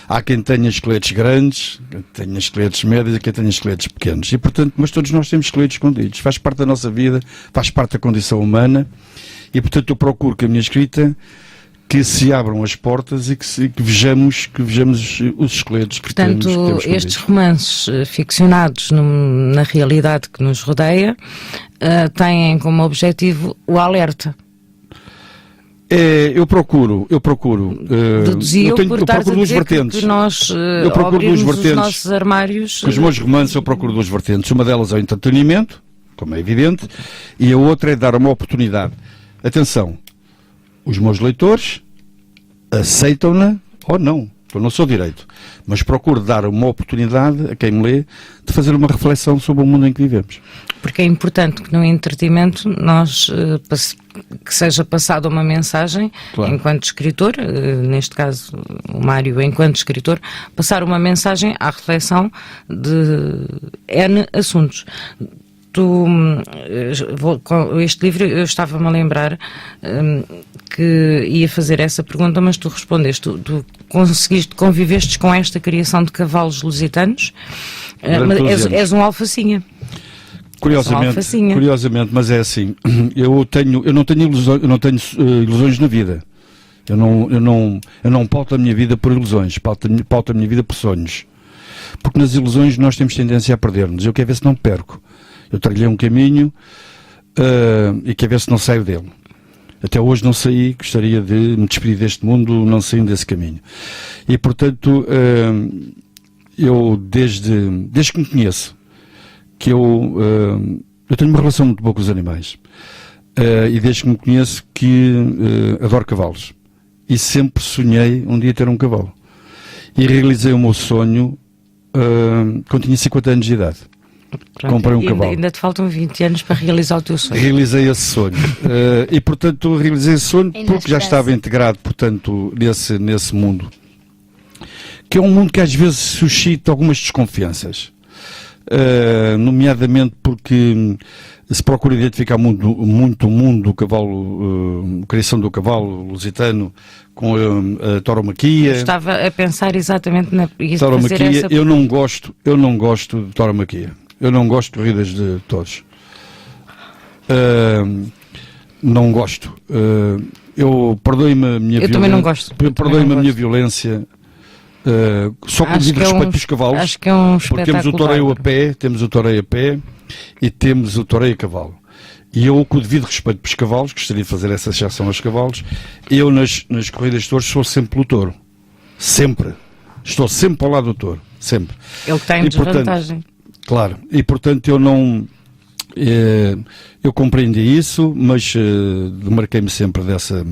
Há quem tenha esqueletos grandes, quem tenha esqueletos médios e quem tenha esqueletos pequenos. E, portanto, mas todos nós temos esqueletos escondidos. Faz parte da nossa vida, faz parte da condição humana e, portanto, eu procuro que a minha escrita que se abram as portas e que vejamos os esqueletos. Portanto, que temos estes romances ficcionados na realidade que nos rodeia têm como objetivo o alerta. Eu procuro. Eu procuro 2 vertentes. Que nós eu procuro 2 vertentes. Os nossos armários. Com os meus romances eu procuro 2 vertentes. Uma delas é o entretenimento, como é evidente, e a outra é dar uma oportunidade. Atenção. Os meus leitores aceitam-na ou não. Eu não sou direito. Mas procuro dar uma oportunidade a quem me lê de fazer uma reflexão sobre o mundo em que vivemos. Porque é importante que no entretenimento que seja passada uma mensagem, claro, enquanto escritor, neste caso o Mário enquanto escritor, passar uma mensagem à reflexão de N assuntos. Este livro, eu estava-me a lembrar que ia fazer essa pergunta, mas tu respondeste. Tu convivestes com esta criação de cavalos lusitanos, és um alfacinha. Curiosamente, mas é assim, eu não tenho ilusões na vida. Eu não pauto a minha vida por ilusões, pauto a minha vida por sonhos. Porque nas ilusões nós temos tendência a perder-nos. Eu quero ver se não perco. Eu trilhei um caminho e quero ver se não saio dele. Até hoje não saí, gostaria de me despedir deste mundo não saindo desse caminho. E, portanto, eu desde que me conheço, que eu tenho uma relação muito boa com os animais. E desde que me conheço que adoro cavalos. E sempre sonhei um dia ter um cavalo. E realizei o meu sonho quando tinha 50 anos de idade. Pronto, comprei um cavalo. Ainda te faltam 20 anos para realizar o teu sonho. Realizei esse sonho. E, portanto, realizei esse sonho porque já estava integrado, portanto, nesse mundo que é um mundo que às vezes suscita algumas desconfianças. Nomeadamente porque se procura identificar muito o mundo do cavalo, a criação do cavalo lusitano com a tauromaquia. Estava a pensar exatamente na tauromaquia. Eu não gosto de tauromaquia. Eu não gosto de corridas de touros. Não gosto. Perdoe-me a minha violência. Eu também não gosto. Perdoe-me a minha violência. Só com o devido respeito pelos cavalos. Acho que é um porque temos o toureio a pé, e temos o toureio a cavalo. E eu, com o devido respeito pelos cavalos, gostaria de fazer essa exceção aos cavalos, eu nas corridas de touros sou sempre pelo touro. Sempre. Estou sempre ao lado do touro. Sempre. Ele que está em desvantagem. Claro. E portanto eu não... eu compreendi isso, mas demarquei-me sempre dessa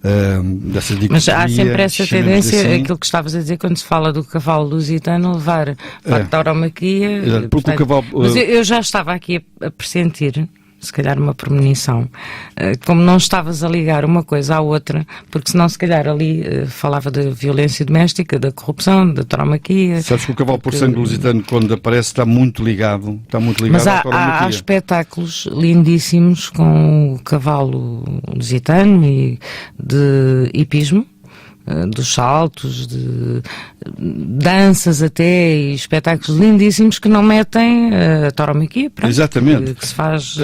dicotomia. Mas há sempre essa tendência, assim. aquilo que estavas a dizer, quando se fala do cavalo lusitano, levar para a tauromaquia. Porque portanto, o cavalo... Mas eu já estava aqui a pressentir, se calhar uma premonição, como não estavas a ligar uma coisa à outra, porque senão se calhar ali falava da violência doméstica, da corrupção, da tauromaquia. Sabes que o cavalo por sangue lusitano, quando aparece, está muito ligado mas à tauromaquia. Há espetáculos lindíssimos com o cavalo lusitano e de hipismo, dos saltos, de danças até, e espetáculos lindíssimos que não metem a tauromaquia. Exatamente. Que se faz...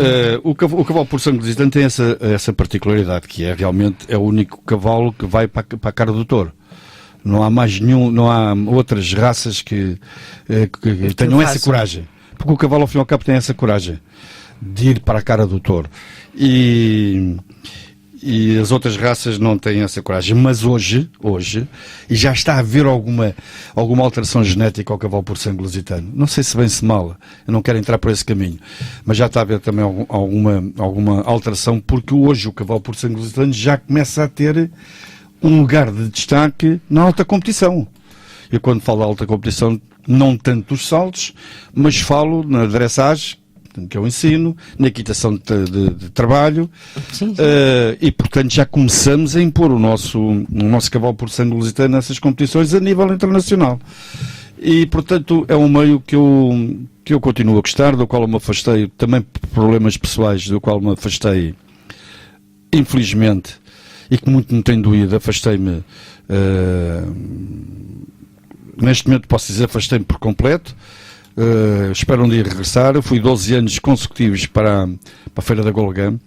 o cavalo por sangue lusitano tem essa particularidade, que é realmente o único cavalo que vai para a cara do touro. Não há mais nenhum, não há outras raças que tenham essa coragem. Porque o cavalo, ao fim e ao cabo, tem essa coragem de ir para a cara do touro. E as outras raças não têm essa coragem. Mas hoje, e já está a haver alguma alteração genética ao cavalo por sangue lusitano. Não sei se bem se mal, eu não quero entrar por esse caminho, mas já está a haver também alguma alteração, porque hoje o cavalo por sangue lusitano já começa a ter um lugar de destaque na alta competição. Eu, quando falo de alta competição, não tanto dos saltos, mas falo na dressage, que eu ensino, na equitação de trabalho. Sim. E portanto já começamos a impor o nosso cavalo por sangue lusitano nessas competições a nível internacional. E portanto é um meio que eu continuo a gostar, do qual eu me afastei, também por problemas pessoais, do qual me afastei, infelizmente, e que muito me tem doído, afastei-me, neste momento posso dizer, afastei-me por completo. Espero um dia regressar. Eu fui 12 anos consecutivos para a Feira da Golgã.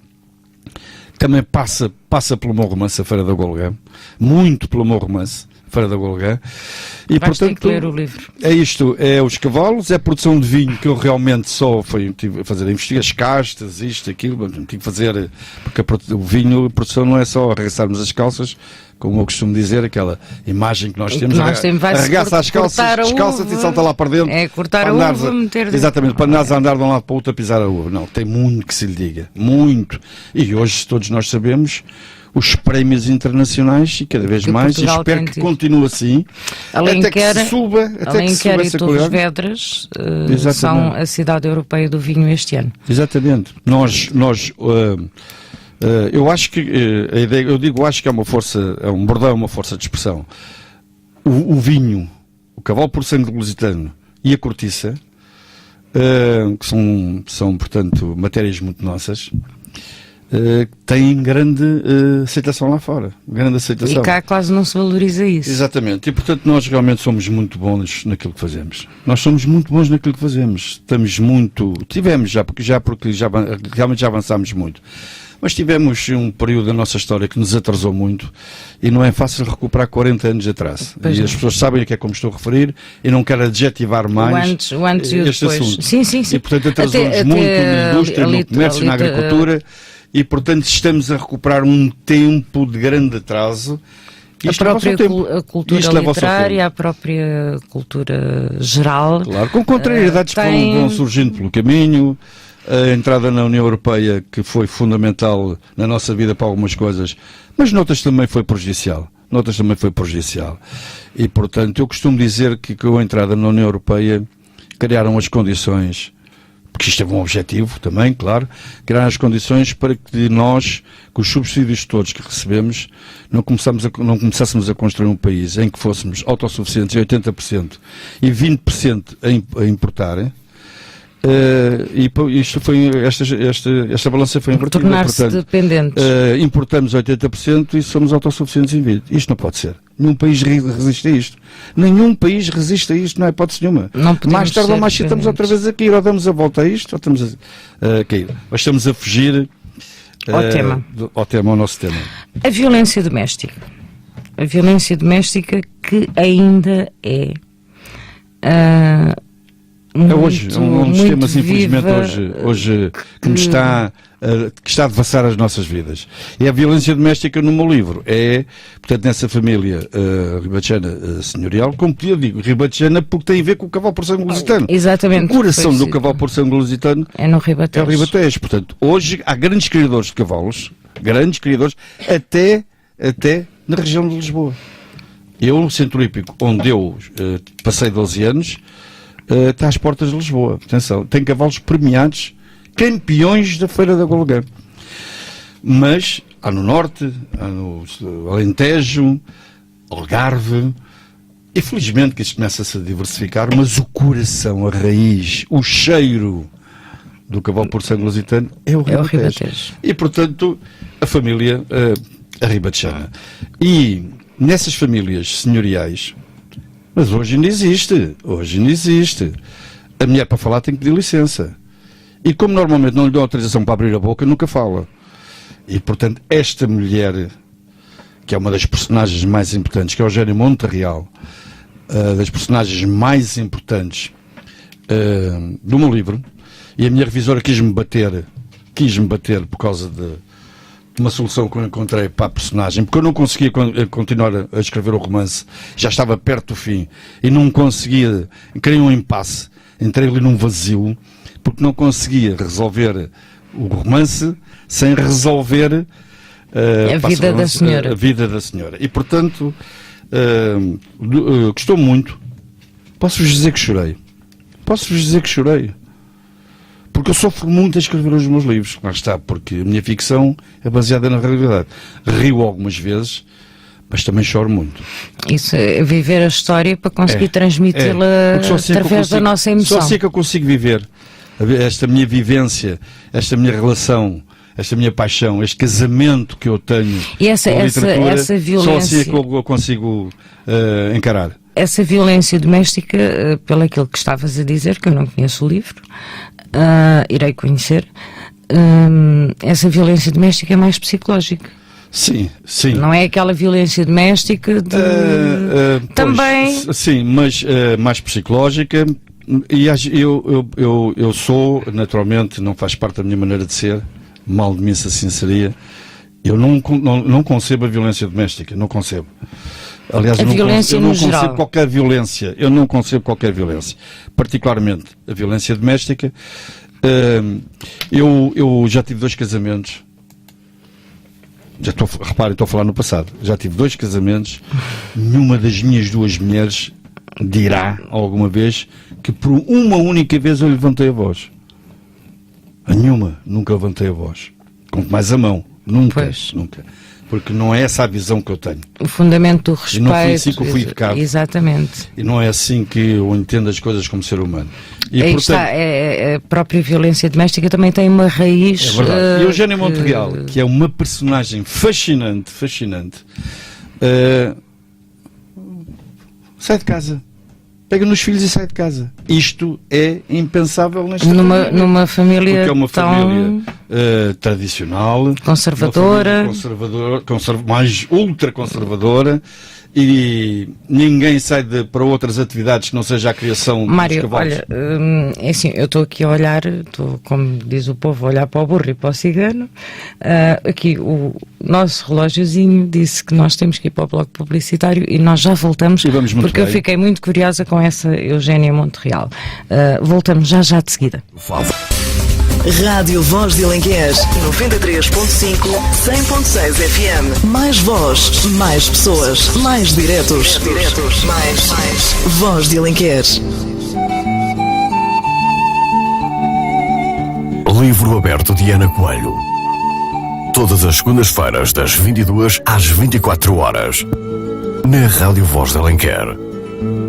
Também passa pelo meu romance, a Feira da Golgã. Muito pelo meu romance, a Feira da Golgã. E portanto, ler o livro. É isto, é os cavalos, é a produção de vinho, que eu realmente tive a fazer, investigar as castas, isto, aquilo, tive que fazer, porque o vinho, a produção não é só arregaçarmos as calças, como eu costumo dizer, aquela imagem que nós temos, arregaça as calças, descalça-te e salta lá para dentro. É cortar a uva, meter... Exatamente, para andares a andar de um lado para o outro a pisar a uva. Não, tem muito que se lhe diga, muito. E hoje todos nós sabemos os prémios internacionais e cada vez mais, e espero que continue assim, até que se suba, até que se suba essa Torres Vedras são a cidade europeia do vinho este ano. Exatamente. Eu acho que a ideia, acho que é uma força, um bordão é uma força de expressão. O vinho, o cavalo por sangue lusitano e a cortiça, que são portanto matérias muito nossas, têm grande aceitação lá fora, grande aceitação. E cá quase não se valoriza isso. Exatamente, e portanto nós realmente somos muito bons naquilo que fazemos. Nós somos muito bons naquilo que fazemos. Tivemos porque realmente já avançámos muito. Mas tivemos um período da nossa história que nos atrasou muito e não é fácil recuperar 40 anos atrás. Pois e as pessoas sabem a que é como estou a referir e não quero adjetivar mais o antes e o este depois. assunto. Sim. E portanto atrasou-nos muito na indústria, no comércio, na agricultura e portanto estamos a recuperar um tempo de grande atraso. A própria cultura literária, a própria cultura geral. Claro, com contrariedades que vão surgindo pelo caminho. A entrada na União Europeia, que foi fundamental na nossa vida para algumas coisas, mas noutras também foi prejudicial. E, portanto, eu costumo dizer que com a entrada na União Europeia criaram as condições porque isto é um objetivo também, claro, criar as condições para que nós, com os subsídios todos que recebemos, não começássemos a construir um país em que fôssemos autossuficientes em 80% e 20% a importar. Esta balança foi invertida. Tornar-se dependentes. Importamos 80% e somos autossuficientes em 20%. Isto não pode ser. Nenhum país resiste a isto. Nenhum país resiste a isto, não há hipótese nenhuma. Mais tarde ou mais cedo estamos outra vez a cair, ou damos a volta a isto, ou estamos a cair. Ou estamos a fugir ao nosso tema. A violência doméstica. A violência doméstica que ainda é... hoje, um dos temas, infelizmente, hoje que está a devassar as nossas vidas. E a violência doméstica no meu livro é, portanto, nessa família ribatejana senhorial, como eu digo, ribatejana porque tem a ver com o cavalo por sangue lusitano. Exatamente. O coração do cavalo por sangue lusitano é no Ribatejo. É o Ribatejo. Portanto, hoje há grandes criadores de cavalos, grandes criadores, até na região de Lisboa. Eu, no Centro Hípico, onde eu passei 12 anos, está às portas de Lisboa. Atenção, tem cavalos premiados, campeões da Feira da Golgã. Mas há no Norte, há no Alentejo, Algarve, e felizmente que isto começa-se a diversificar, mas o coração, a raiz, o cheiro do cavalo por sangue lusitano é o Ribatejo. E, portanto, a família a ribatejana. E nessas famílias senhoriais, mas hoje ainda existe. A mulher, para falar, tem que pedir licença. E como normalmente não lhe dão autorização para abrir a boca, nunca fala. E, portanto, esta mulher, que é uma das personagens mais importantes, que é o Eugénia Monterreal, das personagens mais importantes do meu livro, e a minha revisora quis-me bater por causa de uma solução que eu encontrei para a personagem, porque eu não conseguia continuar a escrever o romance, já estava perto do fim, e não conseguia, criei um impasse, entrei ali num vazio, porque não conseguia resolver o romance sem resolver a vida da senhora. A vida da senhora. E, portanto, gostou muito. Posso-vos dizer que chorei. Porque eu sofro muito a escrever os meus livros. Lá está, porque a minha ficção é baseada na realidade. Rio algumas vezes, mas também choro muito. Isso é viver a história para conseguir transmiti-la através da nossa emoção. Só assim que eu consigo viver esta minha vivência, esta minha relação, esta minha paixão, este casamento que eu tenho e essa violência. Só assim é que eu consigo encarar. Essa violência doméstica, pelo aquilo que estavas a dizer, que eu não conheço o livro, irei conhecer, essa violência doméstica é mais psicológica. Sim. Não é aquela violência doméstica de... também... Pois, sim, mas mais psicológica. E eu sou, naturalmente, não faz parte da minha maneira de ser, mal de mim se assim seria, eu não concebo a violência doméstica, não concebo. Aliás, eu não concebo qualquer violência. Eu não concebo qualquer violência. Particularmente a violência doméstica. Eu já tive 2 casamentos. Reparem, estou a falar no passado. Já tive 2 casamentos. Nenhuma das minhas 2 mulheres dirá alguma vez que por uma única vez eu levantei a voz. Nenhuma. Nunca levantei a voz. Quanto mais a mão. Nunca. Porque não é essa a visão que eu tenho. O fundamento do respeito. E não foi assim que eu fui educado. Exatamente. E não é assim que eu entendo as coisas como ser humano. E, aí portanto, está, a própria violência doméstica também tem uma raiz... É verdade. E Eugénia Monterreal, que é uma personagem fascinante, sai de casa. Pega nos filhos e sai de casa. Isto é impensável numa família porque é uma família tradicional, conservadora, mais ultra conservadora, e ninguém sai para outras atividades que não seja a criação Mário, dos cavalos. Olha, é assim, eu estou aqui a olhar, como diz o povo, a olhar para o burro e para o cigano. Aqui o nosso relógiozinho disse que nós temos que ir para o bloco publicitário e nós já voltamos, porque eu fiquei muito curiosa com essa Eugénia Monterreal. Voltamos já de seguida. Rádio Voz de Alenquer, 93.5, 100.6 FM. Mais voz, mais pessoas, mais diretos. Mais Voz de Alenquer. Livro Aberto de Ana Coelho. Todas as segundas-feiras, das 22 às 24 horas. Na Rádio Voz de Alenquer.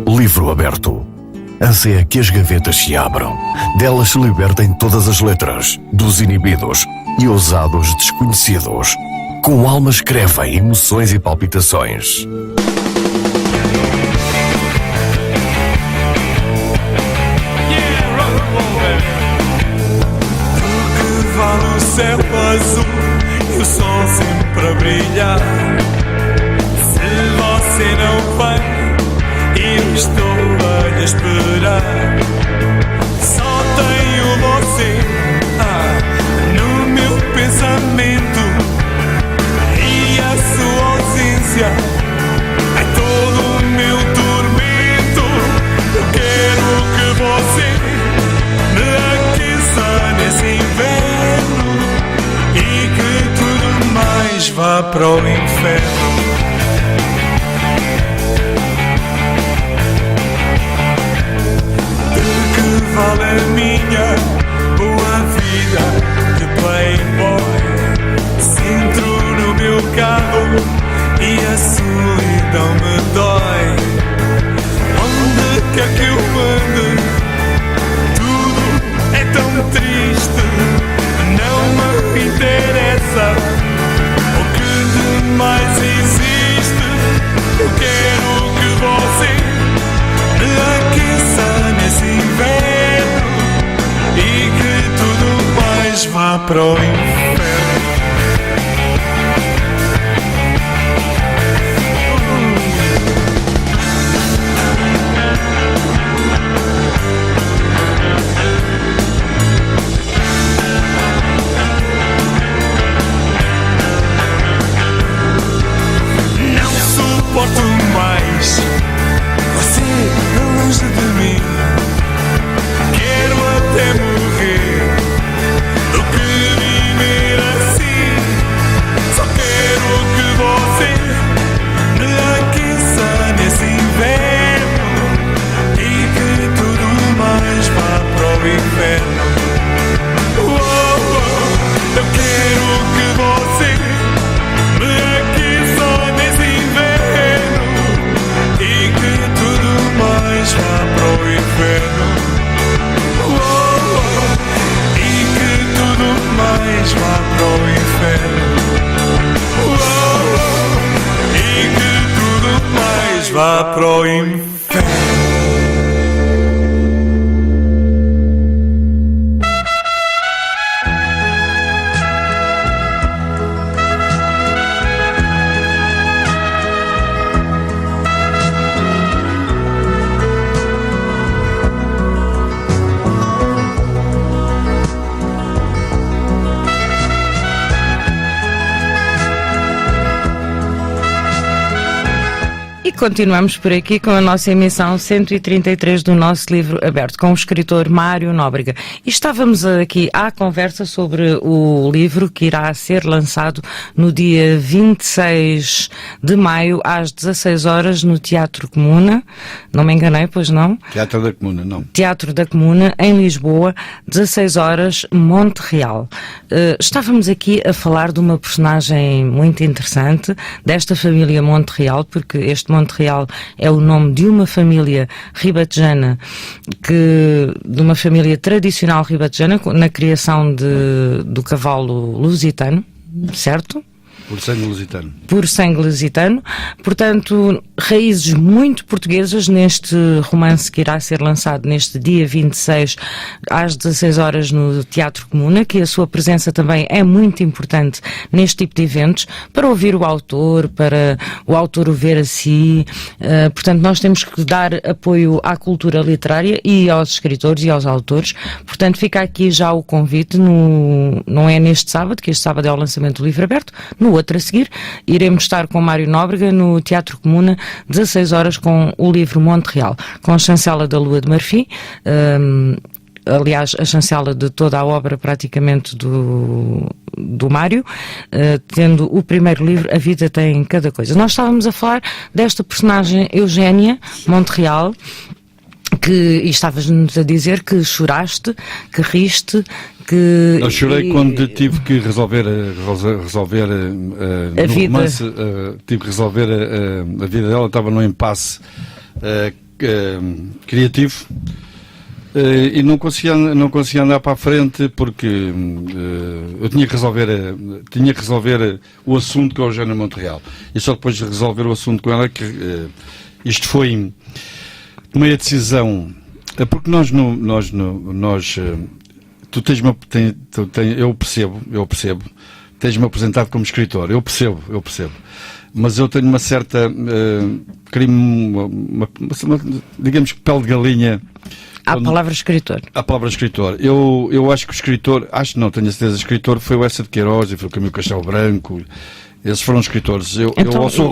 Livro Aberto. Anseia que as gavetas se abram. Delas se libertem todas as letras, dos inibidos e ousados desconhecidos. Com alma escrevem emoções e palpitações. O céu azul e o sol sempre a brilhar. Se você não vem, eu estou a lhe esperar. Só tenho você no meu pensamento, e a sua ausência é todo o meu tormento. Eu quero que você me aqueça nesse inverno e que tudo mais vá para o inferno. De que vale a minha boa vida de playboy, se entro no meu carro e a solidão me dói? Onde quer que eu ande, tudo é tão triste. Não me interessa o que demais existe. Eu quero que você me aqueça nesse inverno e que tudo mais vá para o inferno. Suporto mais você longe de mim. Quero até morrer do que viver assim. Só quero que você me aqueça nesse inverno e que tudo mais vá para o inferno. Eu quero que você me aqueça nesse inverno e que tudo mais vá para o inferno. E que tudo mais vá para o inferno. E que tudo mais vá para o inferno. Continuamos por aqui com a nossa emissão 133 do nosso Livro Aberto, com o escritor Mário Nóbrega. E estávamos aqui à conversa sobre o livro que irá ser lançado no dia 26 de maio, às 16 horas, no Teatro Comuna. Não me enganei, pois não? Teatro da Comuna, não. Teatro da Comuna, em Lisboa, 16 horas, Monte Real. Estávamos aqui a falar de uma personagem muito interessante, desta família Monte Real, porque este Monte Real é o nome de uma família ribatejana, de uma família tradicional ribatejana, na criação do cavalo lusitano, certo? Por sangue lusitano. Por sangue lusitano. Portanto, raízes muito portuguesas neste romance que irá ser lançado neste dia 26 às 16 horas no Teatro Comuna, que a sua presença também é muito importante neste tipo de eventos, para ouvir o autor, para o autor o ver a si. Portanto, nós temos que dar apoio à cultura literária e aos escritores e aos autores. Portanto, fica aqui já o convite, não é neste sábado, que este sábado é o lançamento do Livro Aberto, no outro a seguir, iremos estar com Mário Nóbrega no Teatro Comuna, 16 horas, com o livro Monte Real, com a chancela da Lua de Marfim, aliás, a chancela de toda a obra praticamente do Mário, tendo o primeiro livro, A Vida Tem Cada Coisa. Nós estávamos a falar desta personagem Eugénia Monte Real, E estavas-nos a dizer que choraste, que riste, que... Eu chorei quando tive que resolver a no vida. romance, tive que resolver a vida dela, estava num impasse criativo. E não conseguia andar para a frente porque eu tinha que resolver o assunto com a Eugénia Monterreal. E só depois de resolver o assunto com ela que isto foi uma decisão, porque eu percebo, tens-me apresentado como escritor, eu percebo, mas eu tenho uma certa digamos que pele de galinha. À palavra escritor. A palavra escritor. Eu acho que o escritor, tenho a certeza, o escritor foi o Essa de Queiroz e foi o Camilo Castelo Branco. Esses foram escritores. Eu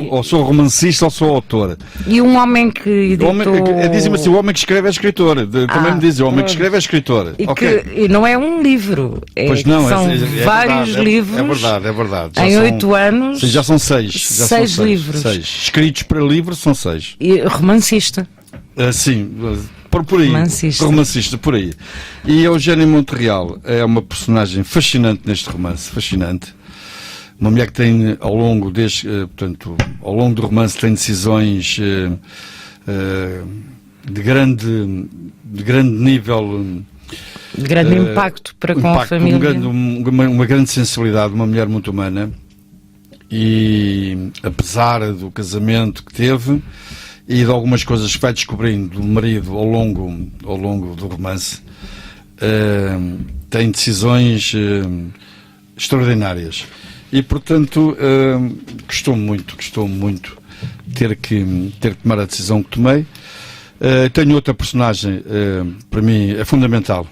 ou sou romancista ou sou autor. E um homem que editou... Dizem-me assim, o homem que escreve é escritor. Também me dizem, o homem que escreve é escritor. E não é um livro. Pois não, são vários livros. É verdade. Em 8 anos... Sim, já são 6. 6 livros. 6. Escritos para livro são 6. E romancista. Sim, por aí. Romancista, por aí. E a Eugénia Monterreal é uma personagem fascinante neste romance, fascinante. Uma mulher que tem, ao longo do romance, tem decisões de grande nível... De grande impacto para com a família. Uma grande sensibilidade, uma mulher muito humana. E, apesar do casamento que teve e de algumas coisas que vai descobrindo do marido ao longo do romance, tem decisões extraordinárias. E, portanto, gostou muito ter que tomar a decisão que tomei. Tenho outra personagem, para mim, é fundamental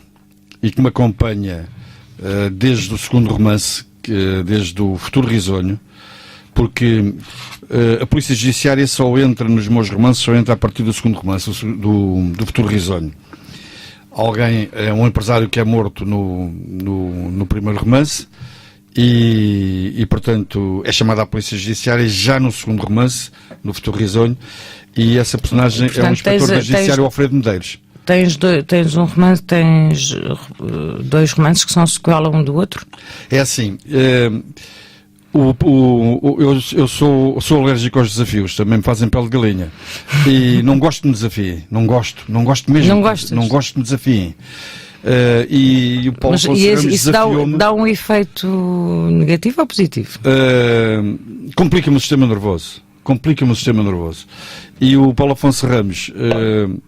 e que me acompanha desde o segundo romance, desde o Futuro Risonho, porque a Polícia Judiciária só entra nos meus romances, só entra a partir do segundo romance, do Futuro Risonho. Um empresário que é morto no primeiro romance, e, portanto, é chamada à Polícia Judiciária já no segundo romance, no Futuro Risonho, e essa personagem, portanto, é um inspetor da Judiciária, Alfredo Medeiros. Tens um romance, tens 2 romances que são sequela um do outro? É assim, eu sou alérgico aos desafios, também me fazem pele de galinha, e não gosto de me desafiem, não gosto mesmo, não gosto de me desafiem. E o Paulo Afonso Ramos desafiou-me. Dá um efeito negativo ou positivo? Complica-me o sistema nervoso. E o Paulo Afonso Ramos,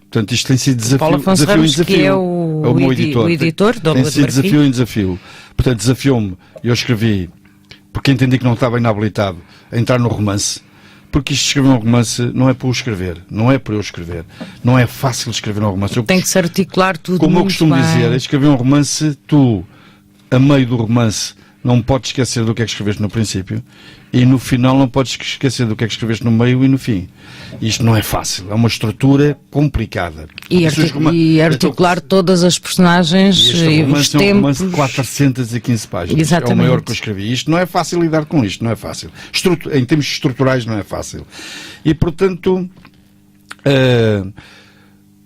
portanto, isto tem sido desafio. Paulo Afonso Ramos, que é o meu editor, tem sido desafio em desafio. Portanto, desafiou-me, e eu escrevi, porque entendi que não estava inabilitado a entrar no romance. Porque isto de escrever um romance não é para eu escrever, não é fácil escrever um romance. Tem que se articular tudo. Como eu costumo dizer, escrever um romance, tu, a meio do romance, não podes esquecer do que é que escreveste no princípio, e no final não podes esquecer do que é que escreveste no meio e no fim. Isto não é fácil, é uma estrutura complicada. E articular todas as personagens e os tempos. É um romance de 415 páginas. Exatamente. É o maior que eu escrevi. Isto não é fácil lidar com isto, não é fácil. Em termos estruturais não é fácil. E, portanto,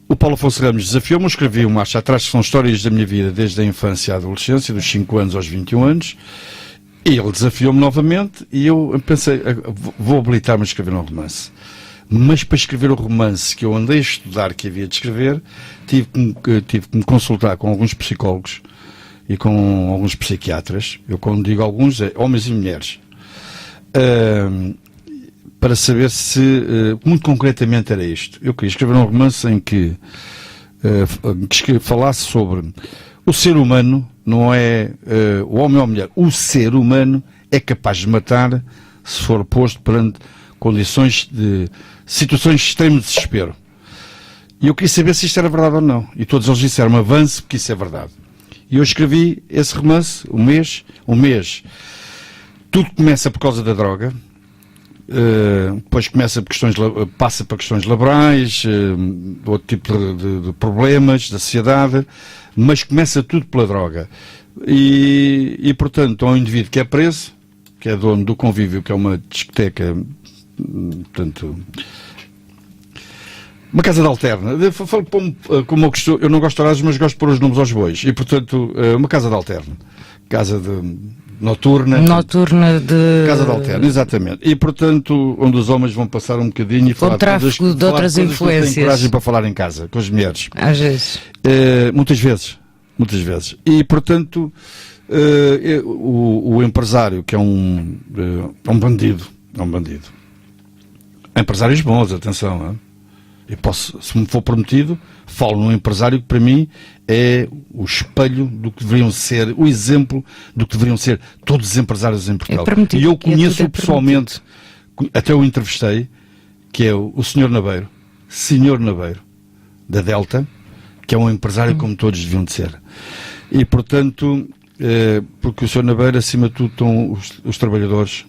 o Paulo Afonso Ramos desafiou-me, escrevi uma marcha atrás, que são histórias da minha vida desde a infância à adolescência, dos 5 anos aos 21 anos, e ele desafiou-me novamente, e eu pensei, vou habilitar-me a escrever um romance. Mas para escrever o romance que eu andei a estudar que havia de escrever, tive que me consultar com alguns psicólogos e com alguns psiquiatras, eu quando digo alguns, é homens e mulheres, para saber se, muito concretamente era isto. Eu queria escrever um romance em que falasse sobre o ser humano, não é o homem ou a mulher, o ser humano é capaz de matar se for posto perante condições de situações de extremo desespero. E eu queria saber se isto era verdade ou não. E todos eles disseram, avance, porque isso é verdade. E eu escrevi esse romance, um mês. Tudo começa por causa da droga. Depois passa para questões laborais, outro tipo de problemas da sociedade, mas começa tudo pela droga. E portanto, há um indivíduo que é preso, que é dono do Convívio, que é uma discoteca, portanto, Uma casa de alterna. Como eu não gosto de horários, mas gosto de pôr os nomes aos bois. E, portanto, uma casa de alterna. Casa de noturna. Noturna de... Casa de alterna, exatamente. E, portanto, onde os homens vão passar um bocadinho e com falar tráfico de outras influências. Têm coragem para falar em casa, com as mulheres. Às vezes. Muitas vezes. E, portanto, o empresário, que é um bandido, Empresários bons, atenção, não é? Eu posso, se me for prometido, falo num empresário que para mim é o espelho do que deveriam ser, o exemplo do que deveriam ser todos os empresários em Portugal. E eu conheço pessoalmente, até o entrevistei, que é o Sr. Nabeiro, da Delta, que é um empresário como todos deviam de ser. E, portanto, porque o Sr. Nabeiro, acima de tudo, estão os trabalhadores.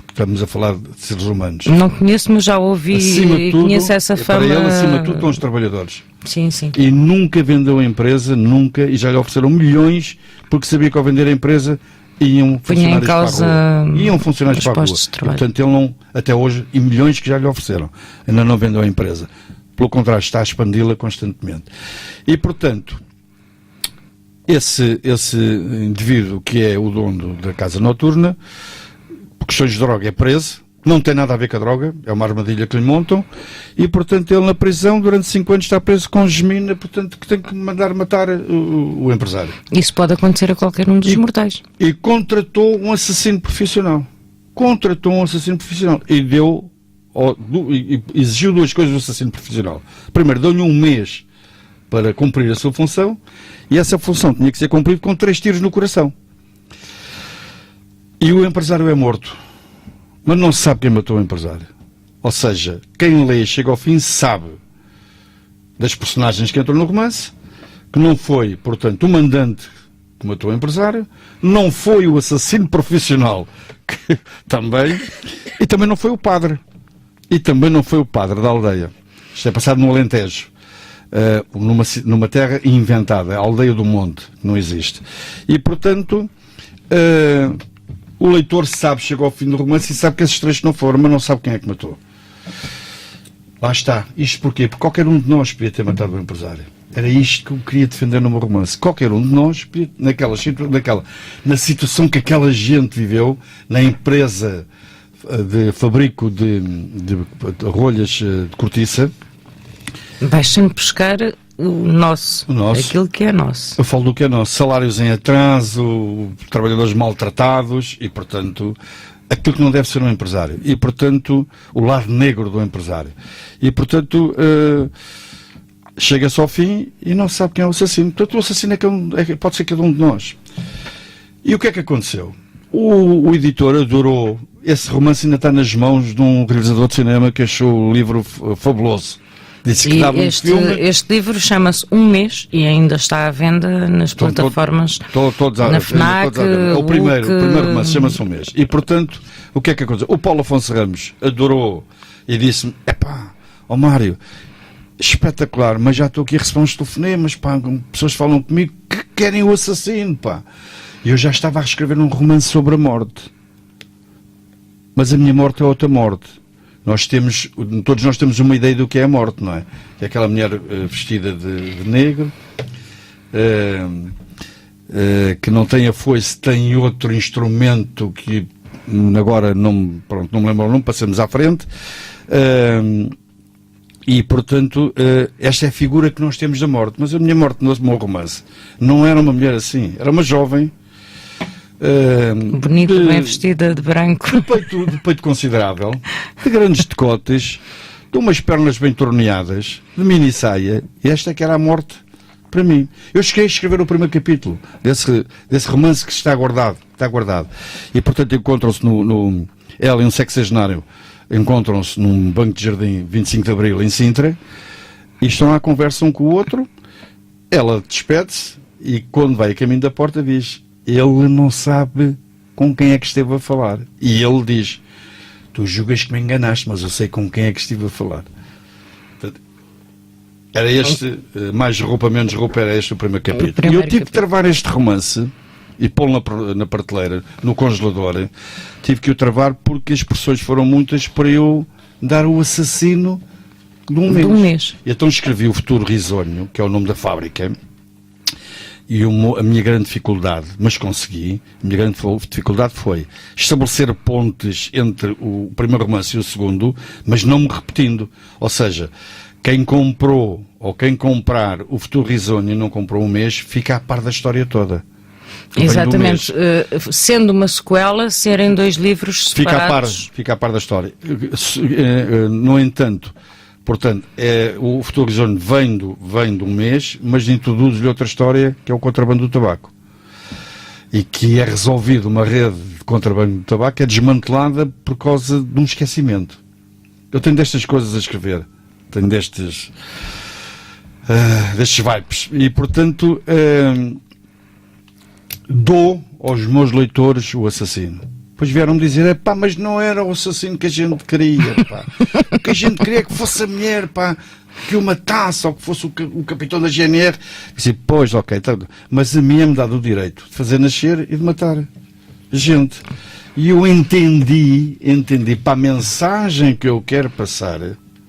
Estamos a falar de seres humanos. Não conheço, mas já ouvi e conheço essa fama. Para ele, acima de tudo, estão os trabalhadores. Sim, sim. E nunca vendeu a empresa, e já lhe ofereceram milhões, porque sabia que ao vender a empresa iam funcionários para a rua. Iam funcionários para a rua. E, portanto, ele não, até hoje, e milhões que já lhe ofereceram, ainda não vendeu a empresa. Pelo contrário, está a expandi-la constantemente. E, portanto, esse indivíduo que é o dono da casa noturna, por questões de droga, é preso, não tem nada a ver com a droga, é uma armadilha que lhe montam, e, portanto, ele na prisão, durante 5 anos, está preso com gemina, portanto, que tem que mandar matar o empresário. Isso pode acontecer a qualquer um dos mortais. E contratou um assassino profissional. E exigiu 2 coisas do assassino profissional. Primeiro, deu-lhe 1 mês para cumprir a sua função, e essa função tinha que ser cumprida com 3 tiros no coração. E o empresário é morto, mas não se sabe quem matou o empresário. Ou seja, quem lê chega ao fim sabe das personagens que entram no romance, que não foi, portanto, o mandante que matou o empresário, não foi o assassino profissional, que também, e também não foi o padre. Da aldeia. Isto é passado no Alentejo, numa terra inventada, a aldeia do Monte, não existe. E, portanto, o leitor sabe, chega ao fim do romance e sabe que esses 3 não foram, mas não sabe quem é que matou. Lá está. Isto porquê? Porque qualquer um de nós podia ter matado o empresário. Era isto que eu queria defender no meu romance. Qualquer um de nós, na situação que aquela gente viveu, na empresa de fabrico de rolhas de cortiça. Vais sempre buscar o nosso, aquilo que é nosso. Eu falo do que é nosso. Salários em atraso, trabalhadores maltratados e, portanto, aquilo que não deve ser um empresário. E, portanto, o lado negro do empresário. E, portanto, chega-se ao fim e não se sabe quem é o assassino. Portanto, o assassino pode ser cada um de nós. E o que é que aconteceu? O editor adorou. Esse romance ainda está nas mãos de um realizador de cinema que achou o livro fabuloso. Disse que dava este livro chama-se 1 mês e ainda está à venda nas plataformas, na FNAC, o primeiro romance chama-se 1 mês. E, portanto, o que é que aconteceu? O Paulo Afonso Ramos adorou e disse-me, Mário, espetacular, mas já estou aqui a receber uns telefonemas, pessoas falam comigo que querem o assassino, E eu já estava a escrever um romance sobre a morte. Mas a minha morte é outra morte. Todos nós temos uma ideia do que é a morte, não é? É aquela mulher vestida de negro, que não tem a foice, tem outro instrumento que agora não me lembro o nome, passamos à frente. E, portanto, esta é a figura que nós temos da morte. Mas a minha morte no meu romance não era uma mulher assim, era uma jovem. Bonita, bem vestida de branco, de peito considerável, de grandes decotes, de umas pernas bem torneadas, de mini saia, e esta que era a morte para mim. Eu cheguei a escrever o primeiro capítulo desse romance que está guardado, e portanto encontram-se ela e um sexagenário encontram-se num banco de jardim 25 de Abril em Sintra e estão à conversa um com o outro. Ela despede-se e quando vai a caminho da porta diz: ele não sabe com quem é que esteve a falar. E ele diz: tu julgas que me enganaste, mas eu sei com quem é que estive a falar. Portanto, era este, mais roupa, menos roupa, era este o primeiro capítulo. E eu tive que travar este romance e pô-lo na prateleira, no congelador. Tive que o travar porque as pressões foram muitas para eu dar o assassino de um mês. E então escrevi o Futuro Risonho, que é o nome da fábrica, e a minha grande dificuldade, mas consegui, a minha grande dificuldade foi estabelecer pontes entre o primeiro romance e o segundo, mas não me repetindo. Ou seja, quem comprou ou quem comprar o Futuro Risonho e não comprou um mês, fica a par da história toda. Exatamente. Sendo uma sequela, serem 2 livros separados. Fica a par da história. No entanto, portanto, o Futuro Risonho vem de um mês, mas introduz-lhe outra história, que é o contrabando do tabaco. E que é resolvido uma rede de contrabando do tabaco, que é desmantelada por causa de um esquecimento. Eu tenho destas coisas a escrever. Tenho destes vibes. E, portanto, dou aos meus leitores o assassino. Depois vieram-me dizer, pá, mas não era o assassino que a gente queria, pá. O que a gente queria é que fosse a mulher, pá, que o matasse, ou que fosse o capitão da GNR. Disse, pois, ok, tá, mas a mim é-me dado o direito de fazer nascer e de matar gente. E eu entendi, para a mensagem que eu quero passar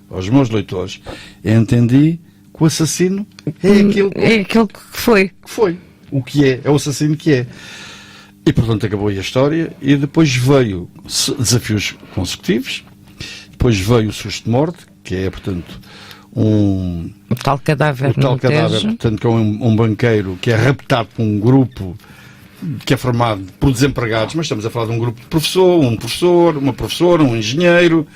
aos meus leitores, entendi que o assassino é aquele que foi. Que foi. O que é o assassino que é. E, portanto, acabou aí a história, e depois veio desafios consecutivos, depois veio o susto de morte, que é, portanto, o tal cadáver, portanto, que é um banqueiro que é raptado por um grupo que é formado por desempregados, mas estamos a falar de um grupo de uma professora, um engenheiro,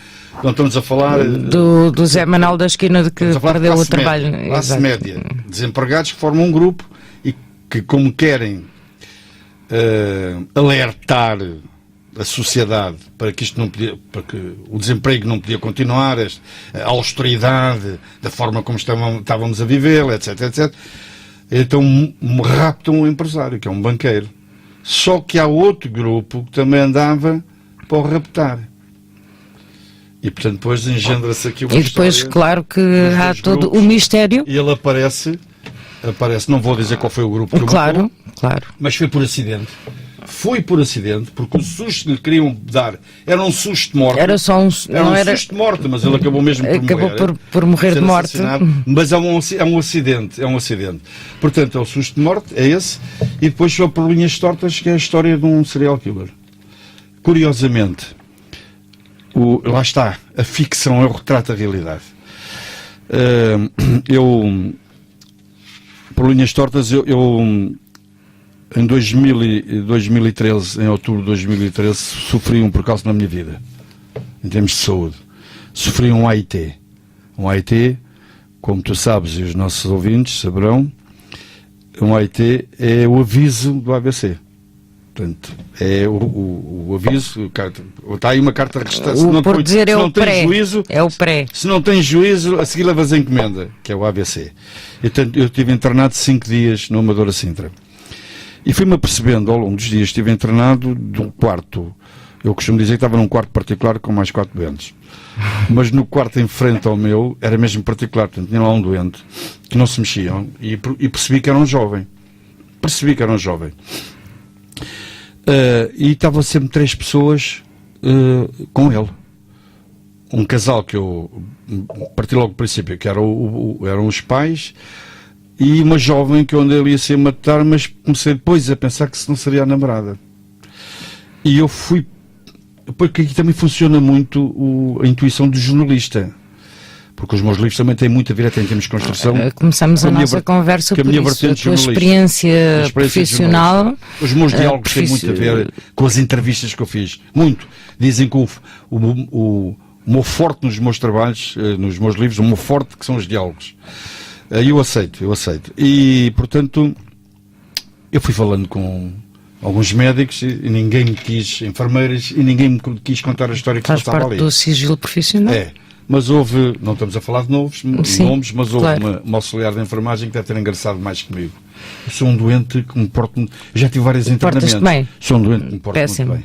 não estamos a falar do Zé Manuel da esquina de que perdeu o trabalho. Classe média, desempregados que formam um grupo e que, como querem alertar a sociedade para que isto não podia, para que o desemprego não podia continuar, a austeridade da forma como estávamos a viver, etc. Então raptam um empresário, que é um banqueiro. Só que há outro grupo que também andava para o raptar. E, portanto, depois engendra-se aqui uma história. E depois, claro que há todo o mistério. E ele aparece, não vou dizer qual foi o grupo que o matou, claro. Mas foi por acidente. Foi por acidente, porque o susto que lhe queriam dar era um susto de morte. Era só um susto de morte, mas ele acabou mesmo por morrer de morte. Mas é um acidente. Portanto, é o susto de morte, é esse, e depois só por linhas tortas, que é a história de um serial killer. Curiosamente, lá está, a ficção é o retrato da realidade. Por linhas tortas, em 2013, em outubro de 2013, sofri um percalço na minha vida, em termos de saúde. Sofri um AIT. Um AIT, como tu sabes e os nossos ouvintes saberão, um AIT é o aviso do AVC. Portanto, é o aviso, está aí uma carta registrada. Se não tens juízo, a seguir levas a encomenda, que é o AVC. Eu estive internado 5 dias no Amadora Sintra. E fui-me apercebendo ao longo dos dias, estive internado de um quarto. Eu costumo dizer que estava num quarto particular com mais 4 doentes. Mas no quarto em frente ao meu, era mesmo particular. Portanto, tinha lá um doente que não se mexiam e percebi que era um jovem. E estavam sempre 3 pessoas com ele. Um casal que eu parti logo do princípio, que eram os pais, e uma jovem que onde ele ia ser matar, mas comecei depois a pensar que se não seria a namorada. E eu fui, porque aqui também funciona muito a intuição do jornalista, porque os meus livros também têm muito a ver até em termos de construção. Começamos a nossa conversa por isso, a tua experiência profissional. Os meus diálogos têm muito a ver com as entrevistas que eu fiz. Muito. Dizem que o meu forte nos meus trabalhos, nos meus livros, o meu forte que são os diálogos. Eu aceito. E, portanto, eu fui falando com alguns médicos e ninguém me quis, enfermeiras, e ninguém me quis contar a história que eu estava ali. Faz parte do sigilo profissional. Mas houve, não estamos a falar de nomes, mas houve uma auxiliar de enfermagem que deve ter engraçado mais comigo. Eu sou um doente que me porto... Já tive vários internamentos. Bem? Sou um doente que me porto muito bem.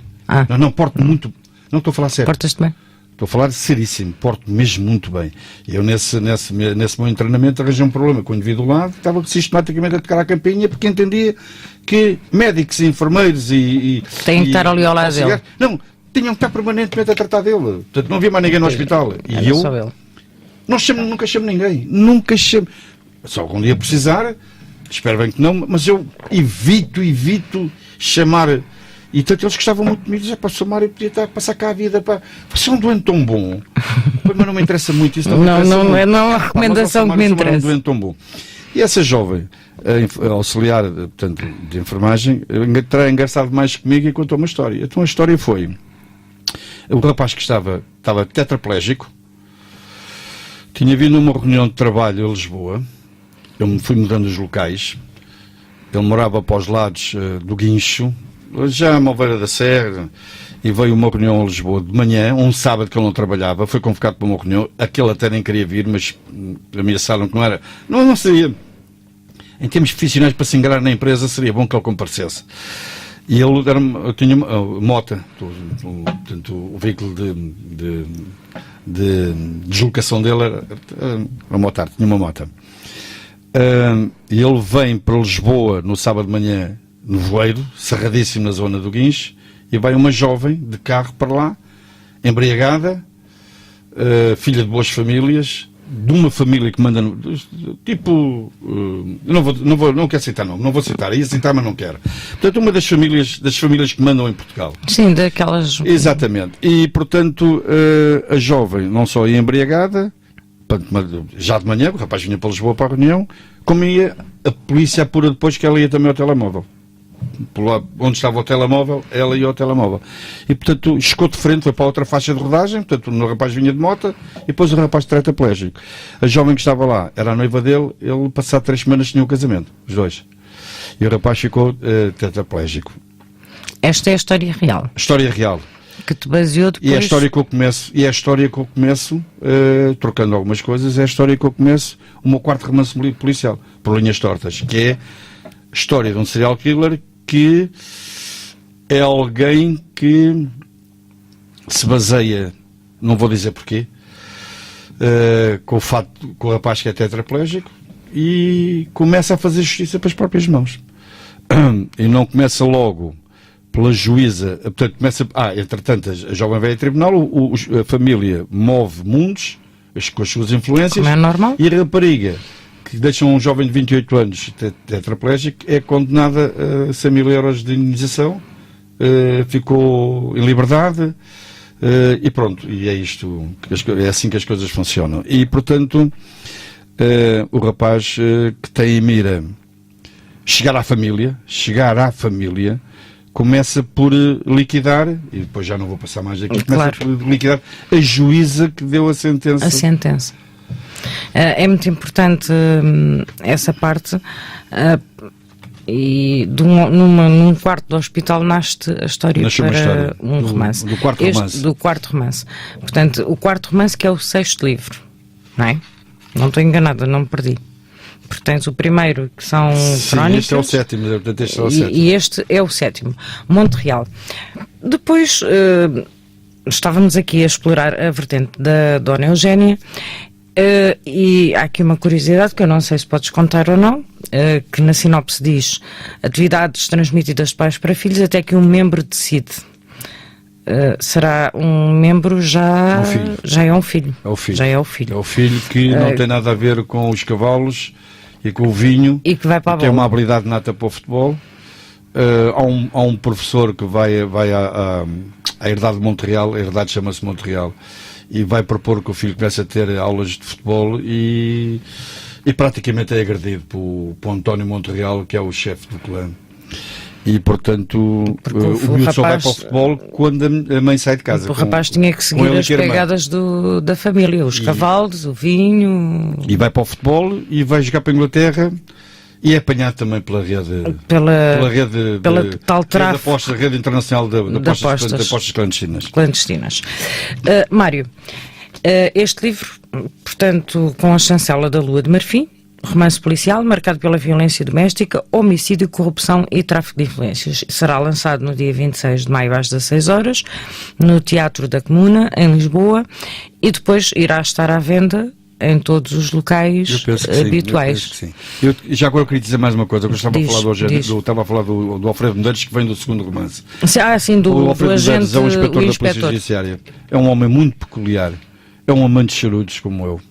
Não porto muito... Não estou a falar sério. Portas-te bem? Estou a falar seríssimo, porto mesmo muito bem. Eu, nesse meu internamento, arranjei um problema com o indivíduo do lado, estava sistematicamente a tocar a campainha, porque entendia que médicos e enfermeiros têm que estar ali ao lado dele. Não, tinham que estar permanentemente a tratar dele. Portanto, não havia mais ninguém no hospital. Nunca chamo ninguém. Nunca chamo. Só algum dia precisar, espero bem que não, mas eu evito chamar. E tanto eles gostavam muito de mim, dizer, para o Mário podia estar a passar cá a vida, para ser um doente tão bom. Mas não me interessa muito isso. Não é a recomendação que me interessa. Um doente tão bom. E essa jovem, auxiliar, portanto, de enfermagem, terá engraçado mais comigo e contou uma história. Então a história foi, o rapaz que estava tetraplégico, tinha vindo a uma reunião de trabalho em Lisboa, eu me fui mudando os locais, ele morava para os lados do Guincho, já a Malveira da Serra, e veio uma reunião a Lisboa de manhã, um sábado que ele não trabalhava, foi convocado para uma reunião, aquele até nem queria vir, mas ameaçaram que não seria, em termos profissionais, para se ingrar na empresa, seria bom que ele comparecesse. E ele tinha uma moto, portanto, o veículo de deslocação dele era uma motard, tinha uma moto. E ele vem para Lisboa no sábado de manhã, no voeiro, cerradíssimo na zona do Guincho, e vai uma jovem de carro para lá, embriagada, filha de boas famílias, de uma família que manda, tipo, não quero citar nome, não vou citar, ia citar, mas não quero. Portanto, uma das famílias que mandam em Portugal. Sim, daquelas... Exatamente. E, portanto, a jovem não só ia embriagada, já de manhã, o rapaz vinha para Lisboa para a reunião, como ia a polícia apura depois que ela ia também ao telemóvel. Por lá onde estava o telemóvel, ela ia ao telemóvel. E, portanto, chegou de frente, foi para outra faixa de rodagem, portanto, o rapaz vinha de moto, e depois o rapaz tetraplégico. A jovem que estava lá era a noiva dele, ele, passado 3 semanas, tinha um casamento, os dois. E o rapaz ficou tetraplégico. Esta é a história real. História real. Que te baseou depois... E é a história que eu começo, trocando algumas coisas, é a história que eu começo o meu quarto romance policial, por linhas tortas, que é a história de um serial killer que é alguém que se baseia, não vou dizer porquê, com o fato que o rapaz que é tetraplégico, e começa a fazer justiça pelas próprias mãos. E não começa logo pela juíza, portanto começa, entretanto a jovem vai a tribunal, a família move mundos com as suas influências. Como é normal. E a rapariga que deixa um jovem de 28 anos tetraplégico é condenada a 100 mil euros de indenização, ficou em liberdade, e pronto, e é isto, é assim que as coisas funcionam. E portanto o rapaz que tem em mira chegar à família, começa por liquidar, e depois já não vou passar mais aqui, começa por liquidar a juíza que deu a sentença. É muito importante essa parte, e num quarto do hospital nasce a história para um romance. Do quarto romance. Portanto, o quarto romance que é o 6º livro, não é? Não estou enganada, não me perdi. Portanto, o primeiro que são crónicas. Este é o 7º, portanto, este é o 7º. E este é o 7º, Monte Real. Depois estávamos aqui a explorar a vertente da Dona Eugénia, e há aqui uma curiosidade que eu não sei se podes contar ou não, que na sinopse diz atividades transmitidas de pais para filhos até que um membro decide. Será um membro já é um filho. Já é o filho. É o filho que não tem nada a ver com os cavalos e com o vinho, e que vai para a bola. Tem uma habilidade nata para o futebol. Há um professor que vai à herdade de Montreal, a herdade chama-se Montreal, e vai propor que o filho comece a ter aulas de futebol, e praticamente é agredido por António Montreal, que é o chefe do clã. E, portanto, o miúdo só vai para o futebol quando a mãe sai de casa. O rapaz tinha que seguir as pegadas da família, os cavalos, o vinho... E vai para o futebol e vai jogar para a Inglaterra, e é apanhado também pela rede... Pela tal tráfico... Rede internacional de apostas clandestinas. Mário, este livro, portanto, com a chancela da Lua de Marfim, romance policial marcado pela violência doméstica, homicídio, corrupção e tráfico de influências. Será lançado no dia 26 de maio às 16 horas no Teatro da Comuna, em Lisboa, e depois irá estar à venda em todos os locais habituais. Sim. Já agora eu queria dizer mais uma coisa. Eu estava a falar do Alfredo Medeiros, que vem do segundo romance. Sim, o Alfredo agente, Medeiros é um inspetor da Polícia Judiciária. É um homem muito peculiar. É um amante de charutos como eu.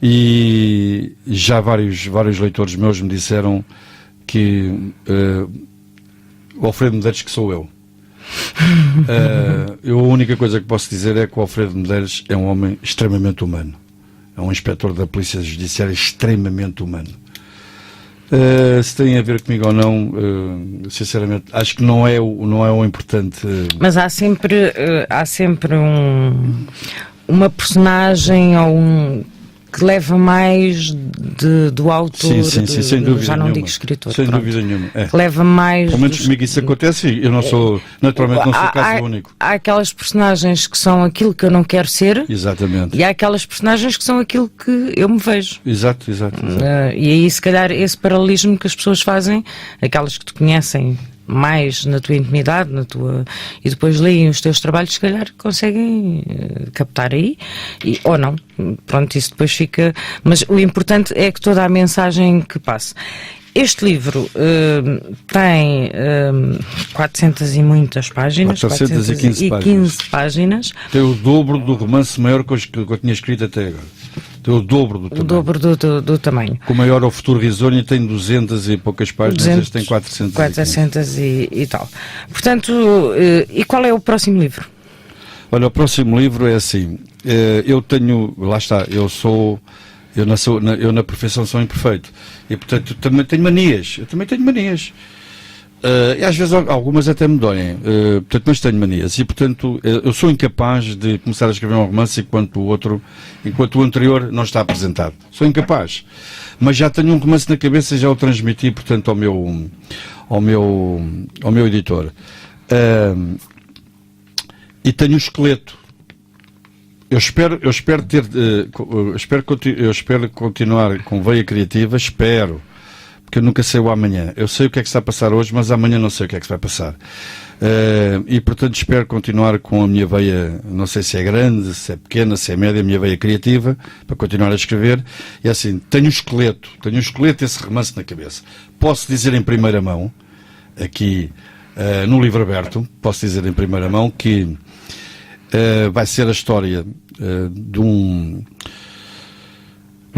E já vários leitores meus me disseram que o Alfredo Medeiros que sou eu. Eu a única coisa que posso dizer é que o Alfredo Medeiros é um homem extremamente humano. É um inspetor da Polícia Judiciária extremamente humano. Se tem a ver comigo ou não, sinceramente, acho que não é o importante. Mas há sempre uma personagem ou que leva mais do autor, sim, sem dúvida já não nenhuma. Digo escritor, sem pronto. dúvida nenhuma. Que leva mais. Pelo menos comigo isso acontece, eu não sou, naturalmente não sou caso único. Há aquelas personagens que são aquilo que eu não quero ser. Exatamente. E há aquelas personagens que são aquilo que eu me vejo. Exato. E aí, se calhar, esse paralelismo que as pessoas fazem, aquelas que te conhecem mais na tua intimidade, e depois leem os teus trabalhos, se calhar conseguem captar aí, ou não. Pronto, isso depois fica. Mas o importante é que toda a mensagem que passe. Este livro tem 400 e muitas páginas. 415 páginas. Tem o dobro do romance maior que eu tinha escrito até agora. Tem o dobro do tamanho. O dobro do tamanho. O maior é o Futuro Risonho, tem 200 e poucas páginas, este tem 400 e tal. Portanto, e qual é o próximo livro? Olha, o próximo livro é assim, eu tenho, lá está, eu na profissão sou imperfeito, e portanto também tenho manias, e às vezes algumas até me doem, portanto, mas tenho manias, e portanto eu sou incapaz de começar a escrever um romance enquanto o anterior não está apresentado. Sou incapaz, mas já tenho um romance na cabeça e já o transmiti, portanto, ao meu editor. E tenho o esqueleto. Eu espero continuar com veia criativa, porque eu nunca sei o amanhã. Eu sei o que é que está a passar hoje, mas amanhã não sei o que é que se vai passar. E portanto espero continuar com a minha veia, não sei se é grande, se é pequena, se é média, a minha veia criativa, para continuar a escrever. E assim, tenho o esqueleto, esse romance na cabeça. Posso dizer em primeira mão, aqui no livro aberto, posso dizer em primeira mão que vai ser a história de um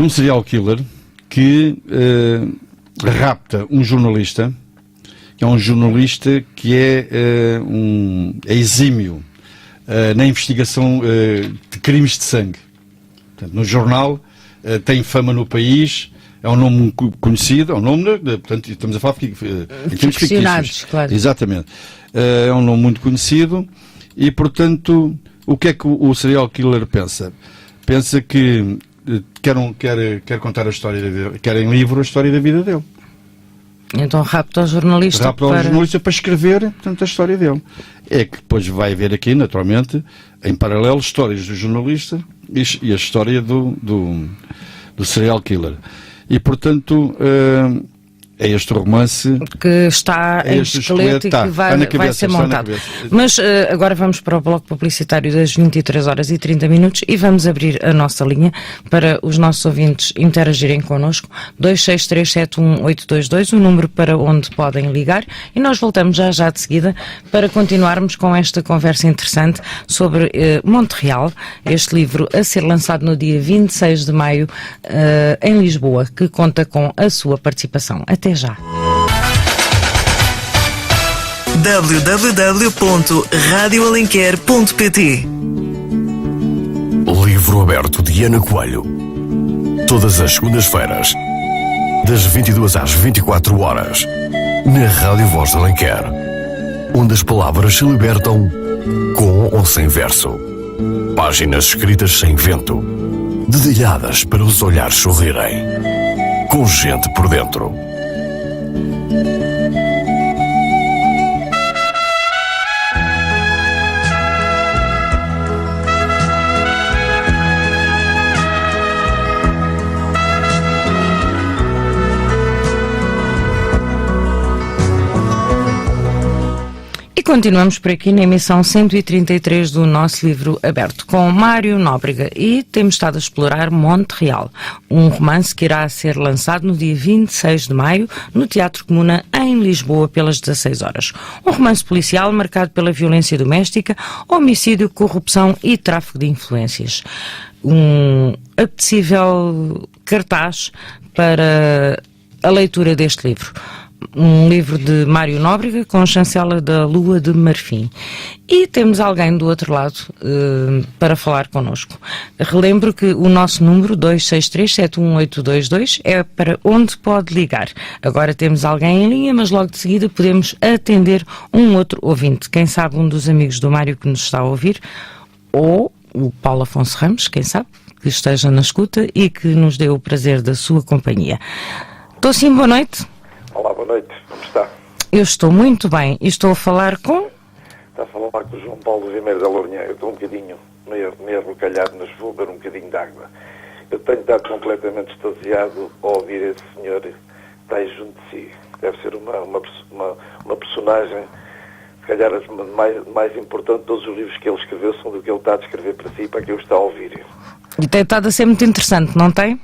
serial killer que rapta um jornalista, que é exímio na investigação de crimes de sangue. Portanto, no jornal, tem fama no país, é um nome conhecido, portanto, estamos a falar em termos fictícios. Claro. Exatamente. É um nome muito conhecido e, portanto, o que é que o serial killer pensa? Pensa que quer contar a história dele, quer em livro a história da vida dele. Então rapta o jornalista para escrever, portanto, a história dele. É que depois vai haver aqui, naturalmente, em paralelo, histórias do jornalista e a história do serial killer. E, portanto, é este romance que está em esqueleto e que vai ser montado. Mas agora vamos para o bloco publicitário das 23h30 e vamos abrir a nossa linha para os nossos ouvintes interagirem connosco. 263718222, o número para onde podem ligar, e nós voltamos já de seguida para continuarmos com esta conversa interessante sobre Montreal, este livro a ser lançado no dia 26 de maio em Lisboa, que conta com a sua participação. Até já. www.radioalenquer.pt. Livro aberto de Ana Coelho. Todas as segundas-feiras, das 22 às 24 horas, na Rádio Voz de Alenquer, onde as palavras se libertam com ou sem verso. Páginas escritas sem vento, dedilhadas para os olhares sorrirem, com gente por dentro. Continuamos por aqui na emissão 133 do nosso livro aberto com Mário Nóbrega e temos estado a explorar Montreal, um romance que irá ser lançado no dia 26 de maio no Teatro Comuna em Lisboa pelas 16 horas. Um romance policial marcado pela violência doméstica, homicídio, corrupção e tráfico de influências. apetecível cartaz para a leitura deste livro. Um livro de Mário Nóbrega com chancela da Lua de Marfim. E temos alguém do outro lado para falar connosco. Relembro que o nosso número 263-71822 é para onde pode ligar. Agora temos alguém em linha, mas logo de seguida podemos atender um outro ouvinte. Quem sabe um dos amigos do Mário que nos está a ouvir, ou o Paulo Afonso Ramos, quem sabe, que esteja na escuta e que nos dê o prazer da sua companhia. Estou sim, boa noite. Olá, boa noite. Como está? Eu estou muito bem e estou a falar com... Está a falar com o João Paulo Vimeiro da Lourinhã. Eu estou um bocadinho meio arrocalhado, mas vou beber um bocadinho de água. Eu tenho estado completamente extasiado ao ouvir esse senhor estar aí junto de si. Deve ser uma personagem, se calhar mais importante de todos os livros que ele escreveu, são do que ele está a descrever para si e para quem o está a ouvir. E tem estado a ser muito interessante, não tem?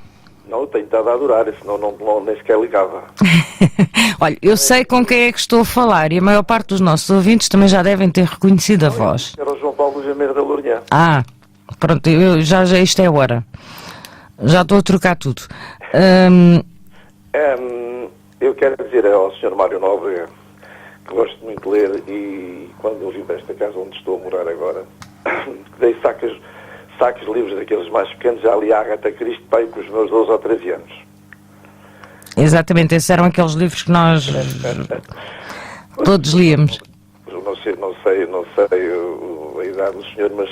Não, eu tenho estado a adorar, senão nem sequer ligava. Olha, eu sei com quem é que estou a falar e a maior parte dos nossos ouvintes também já devem ter reconhecido a voz. Era o João Paulo Vimeiro da Lourinhã. Ah, pronto, já isto é hora. Já estou a trocar tudo. Eu quero dizer ao Sr. Mário Nóbrega que gosto muito de ler e quando eu vim para esta casa onde estou a morar agora, dei sacos de livros daqueles mais pequenos, já li a Agatha Christie pai com os meus 12 ou 13 anos. Exatamente, esses eram aqueles livros que nós todos líamos. Não sei a idade do senhor, mas...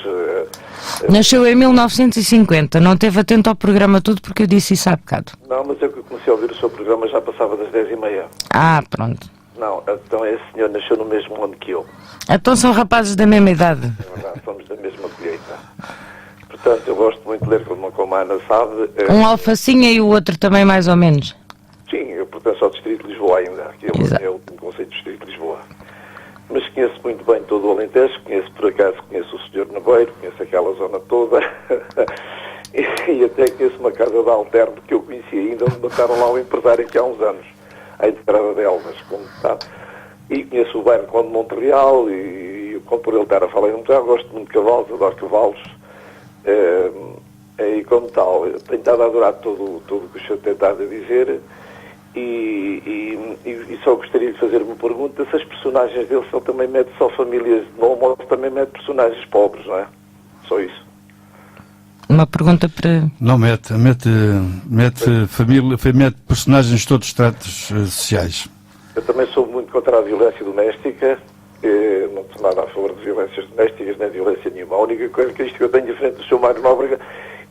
Nasceu em 1950, não esteve atento ao programa todo porque eu disse isso há bocado. Não, mas eu que comecei a ouvir o seu programa já passava das 10h30. Ah, pronto. Não, então esse senhor nasceu no mesmo ano que eu. Então são rapazes da mesma idade. É verdade, somos da mesma colheita. Portanto, eu gosto muito de ler, como a Ana sabe... Um alfacinha e o outro também mais ou menos. Sim, eu pertenço ao Distrito de Lisboa ainda, que é o último conceito do Distrito de Lisboa. Mas conheço muito bem todo o Alentejo, conheço o Senhor Naveiro, conheço aquela zona toda, e até conheço uma casa de Alterno que eu conheci ainda, onde mataram lá um empresário aqui há uns anos, à entrada de Elvas, como está. E conheço o bairro Conde de Montreal, e como por ele estar a falar em Montreal, gosto muito de cavalos, adoro cavalos. E como tal, eu tenho estado a adorar tudo o que o senhor tem estado a dizer e só gostaria de fazer uma pergunta, se as personagens dele são também mete só famílias de nome ou também mete personagens pobres, não é? Só isso. Uma pergunta para... Não mete família, mete personagens de todos os estratos sociais. Eu também sou muito contra a violência doméstica. Não sou nada a favor de violências domésticas, nem violência nenhuma. A única coisa que eu tenho diferente do Sr. Mário Nóbrega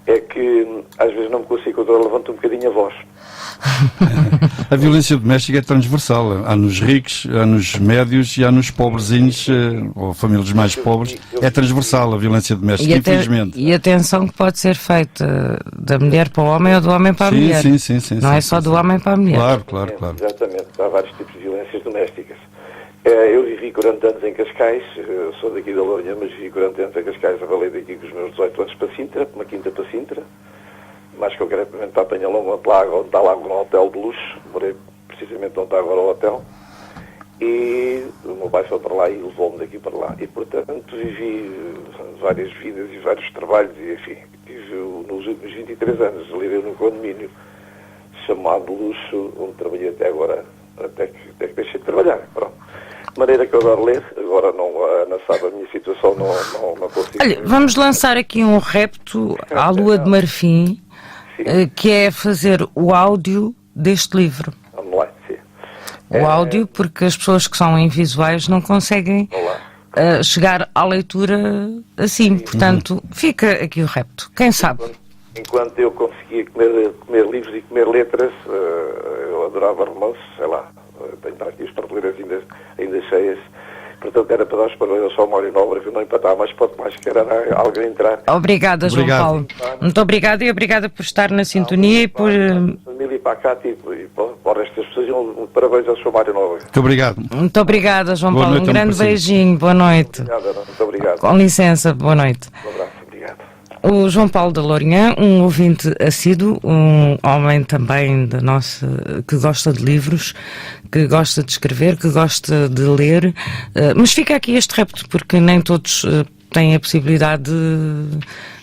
é que às vezes não me consigo controlar, levanto um bocadinho a voz. A violência doméstica é transversal. Há nos ricos, há nos médios e há nos pobrezinhos, ou famílias mais pobres. É transversal a violência doméstica, infelizmente. E atenção que pode ser feita da mulher para o homem ou do homem para a mulher. Sim. Não é só do homem para a mulher. Claro. Exatamente. Há vários tipos de violências domésticas. Eu vivi 40 anos em Cascais, sou daqui da Lourinhã, mas vivi 40 anos em Cascais, avalei daqui com os meus 18 anos para Sintra, uma quinta para Sintra, mais concretamente para Penhalão, onde está lá um hotel de luxo, morei precisamente onde está agora o hotel, e o meu pai foi para lá e levou-me daqui para lá, e portanto vivi várias vidas e vários trabalhos, e enfim, tive nos últimos 23 anos, livei num condomínio chamado Luxo, onde trabalhei até agora, até que deixei de trabalhar, pronto. De maneira que eu adoro ler, agora não sabe a minha situação, não consigo... Olha, vamos lançar aqui um repto à Lua de Marfim, que é fazer o áudio deste livro. Vamos lá, sim. O áudio, porque as pessoas que são invisuais não conseguem chegar à leitura assim, portanto, fica aqui o repto. Quem sabe? Enquanto eu conseguia comer livros e comer letras, eu adorava romances, sei lá, tenho aqui as prateleiras ainda cheias, portanto era para dar os parabéns ao Sr. Mário Nóbrega, não empatar, mas pode mais querer alguém entrar. Obrigada, João Paulo. Muito obrigada e obrigada por estar na sintonia e por... Família para cá e para o resto das pessoas, parabéns ao Sr. Mário Nóbrega. Muito obrigado. Muito obrigada, João Paulo. Um grande beijinho, boa noite. Muito obrigado. Com licença, boa noite. Um abraço, obrigado. O João Paulo da Lourinhã, um ouvinte assíduo, um homem também da nossa, que gosta de livros, que gosta de escrever, que gosta de ler, mas fica aqui este repto, porque nem todos têm a possibilidade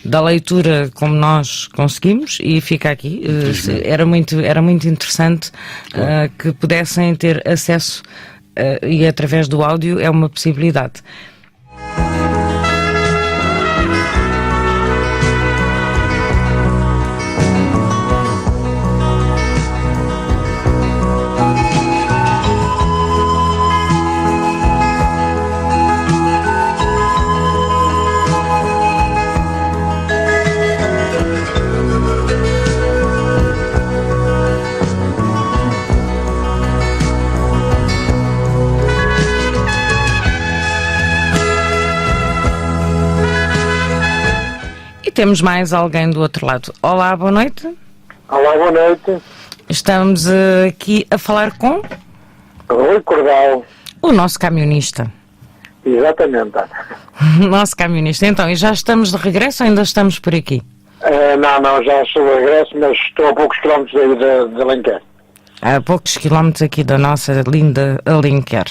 da leitura como nós conseguimos, e fica aqui. Era muito interessante que pudessem ter acesso, e através do áudio é uma possibilidade. Temos mais alguém do outro lado. Olá, boa noite. Olá, boa noite. Estamos aqui a falar com Rui Cordal, o nosso camionista. Exatamente. Nosso camionista. Então, e já estamos de regresso ou ainda estamos por aqui? Não, já estou de regresso, mas estou a poucos quilómetros de Alenquer. A poucos quilómetros aqui da nossa linda Alenquer.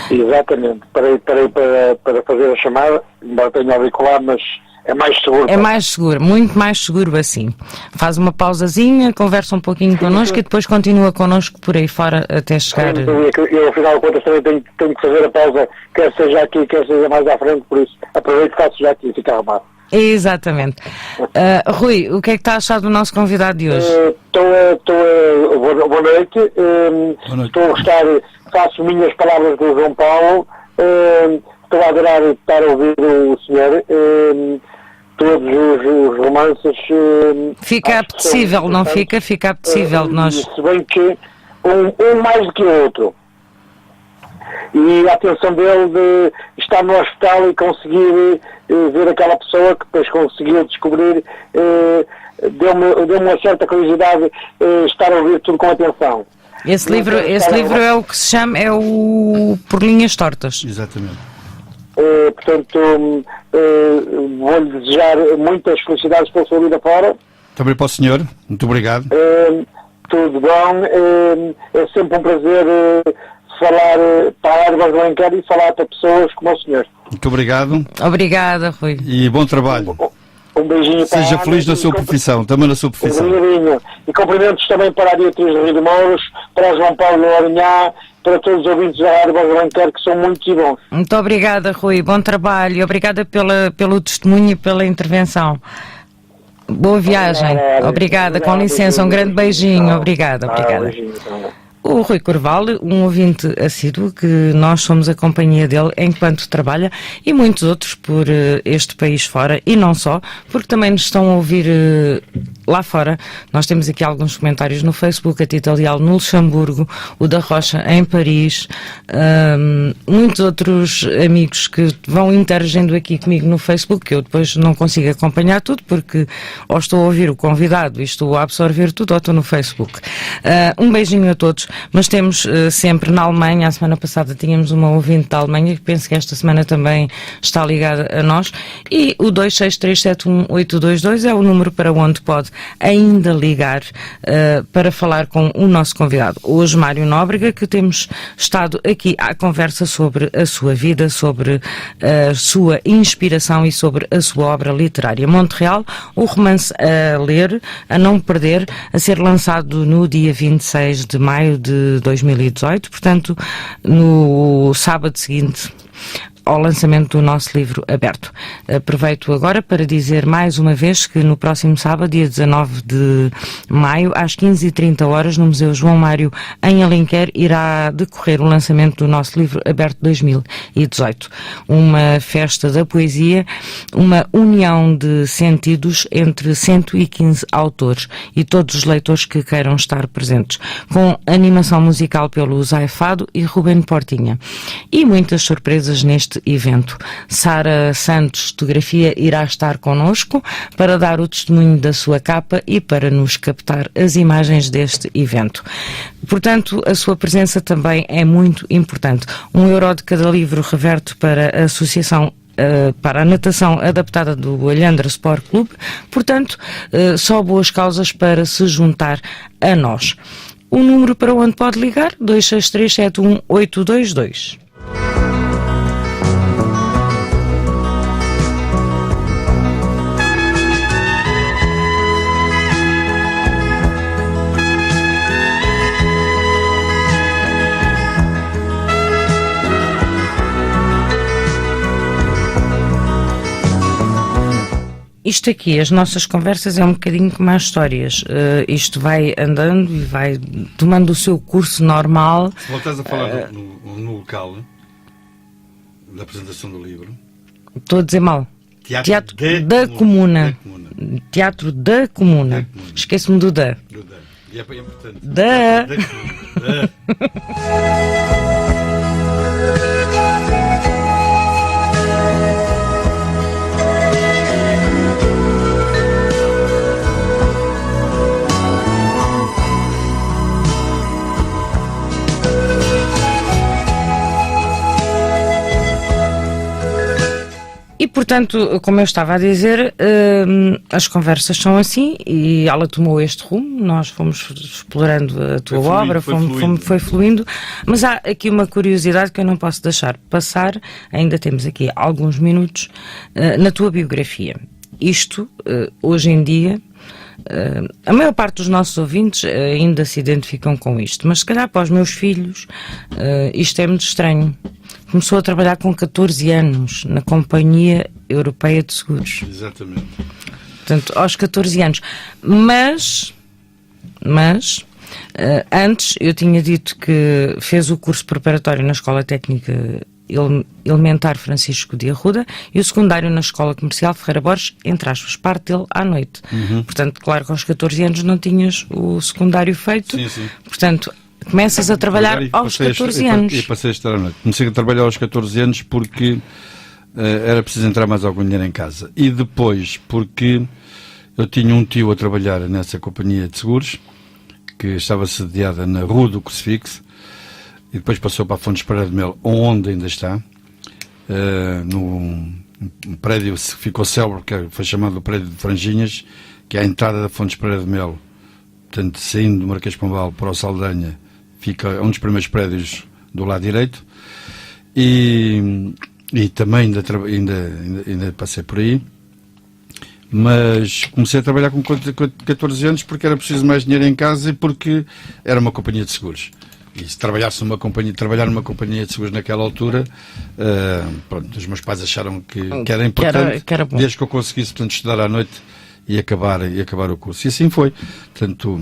Exatamente. Parei para fazer a chamada, embora tenha auricular, mas é mais seguro. É mais seguro, muito mais seguro assim. Faz uma pausazinha, conversa um pouquinho connosco e depois continua connosco por aí fora até chegar. Eu, afinal de contas, também tenho que fazer a pausa, quer seja aqui, quer seja mais à frente, por isso aproveito e faço já aqui e fica arrumado. Exatamente. Rui, o que é que está a achar do nosso convidado de hoje? Boa noite. Estou a gostar, faço minhas palavras do João Paulo. Estou a adorar estar a ouvir o senhor. Todos os romances... Fica apetecível, não fica? Fica apetecível de nós. Se bem que um mais do que o outro. E a atenção dele de estar no hospital e conseguir ver aquela pessoa que depois conseguiu descobrir, deu-me uma certa curiosidade estar a ouvir tudo com atenção. Esse livro é o que se chama, é o Por Linhas Tortas. Exatamente. Portanto, vou-lhe desejar muitas felicidades pela sua vida fora. Também para o senhor, muito obrigado. Tudo bom, é sempre um prazer falar para a Águas de Alenquer e falar para pessoas como o senhor. Muito obrigado. Obrigada, Rui. E bom trabalho. Um beijinho para Seja feliz na sua profissão, também na sua profissão. E cumprimentos também para a Beatriz de Rio de Mouros, para o João Paulo Lourinhã, para todos os ouvintes da Águas de Alenquer, que são muito bons. Muito obrigada, Rui. Bom trabalho e obrigada pelo testemunho e pela intervenção. Boa viagem. Obrigada. Com licença, um grande beijinho. Obrigada. O Rui Corval, um ouvinte assíduo, que nós somos a companhia dele enquanto trabalha, e muitos outros por este país fora, e não só, porque também nos estão a ouvir lá fora. Nós temos aqui alguns comentários no Facebook, a Tita Leal no Luxemburgo, o da Rocha em Paris, muitos outros amigos que vão interagindo aqui comigo no Facebook, que eu depois não consigo acompanhar tudo, porque ou estou a ouvir o convidado e estou a absorver tudo, ou estou no Facebook. Um beijinho a todos. Mas temos sempre na Alemanha, a semana passada tínhamos uma ouvinte da Alemanha, que penso que esta semana também está ligada a nós, e o 263718222 é o número para onde pode ainda ligar para falar com o nosso convidado, hoje Mário Nóbrega, que temos estado aqui à conversa sobre a sua vida, sobre a sua inspiração e sobre a sua obra literária. Montreal, o romance a ler, a não perder, a ser lançado no dia 26 de maio de 2018, portanto, no sábado seguinte ao lançamento do nosso livro aberto. Aproveito agora para dizer mais uma vez que no próximo sábado, dia 19 de maio, às 15h30, no Museu João Mário, em Alenquer, irá decorrer o lançamento do nosso livro aberto 2018. Uma festa da poesia, uma união de sentidos entre 115 autores e todos os leitores que queiram estar presentes, com animação musical pelo Zé Fado e Rubén Portinha. E muitas surpresas neste evento. Sara Santos Fotografia irá estar connosco para dar o testemunho da sua capa e para nos captar as imagens deste evento. Portanto, a sua presença também é muito importante. €1 de cada livro reverte para a Associação para a natação adaptada do Alhandra Sport Clube, portanto, só boas causas para se juntar a nós. O número para onde pode ligar, 263718222. Isto aqui, as nossas conversas é um bocadinho como as histórias. Isto vai andando e vai tomando o seu curso normal. Se voltares a falar no local da apresentação do livro... Estou a dizer mal. Teatro da Comuna. Teatro da Comuna. Esqueço-me do da. E é importante. Da. E, portanto, como eu estava a dizer, as conversas são assim e ela tomou este rumo, nós fomos explorando a tua obra, foi fluindo, mas há aqui uma curiosidade que eu não posso deixar passar, ainda temos aqui alguns minutos, na tua biografia. Isto, hoje em dia, a maior parte dos nossos ouvintes ainda se identificam com isto, mas se calhar para os meus filhos isto é muito estranho. Começou a trabalhar com 14 anos na Companhia Europeia de Seguros. Exatamente. Portanto, aos 14 anos. Mas antes eu tinha dito que fez o curso preparatório na Escola Técnica Elementar Francisco de Arruda e o secundário na Escola Comercial Ferreira Borges, entre aspas, parte dele à noite. Portanto, claro que aos 14 anos não tinhas o secundário feito. Sim. Portanto, começas a trabalhar aos 14 anos. E passei a estar à noite. Comecei a trabalhar aos 14 anos porque era preciso entrar mais algum dinheiro em casa. E depois porque eu tinha um tio a trabalhar nessa companhia de seguros, que estava sediada na Rua do Crucifixo, e depois passou para a Fontes Pereira de Melo, onde ainda está, num prédio que ficou célebre, que foi chamado o Prédio de Franjinhas, que é a entrada da Fontes Pereira de Melo. Portanto, saindo do Marquês de Pombal para o Saldanha, fica um dos primeiros prédios do lado direito, e também ainda passei por aí, mas comecei a trabalhar com 14 anos porque era preciso mais dinheiro em casa e porque era uma companhia de seguros. E se trabalhar numa companhia de seguros naquela altura, pronto, os meus pais acharam que era importante, que era bom. Desde que eu conseguisse, portanto, estudar à noite e acabar o curso. E assim foi. Portanto,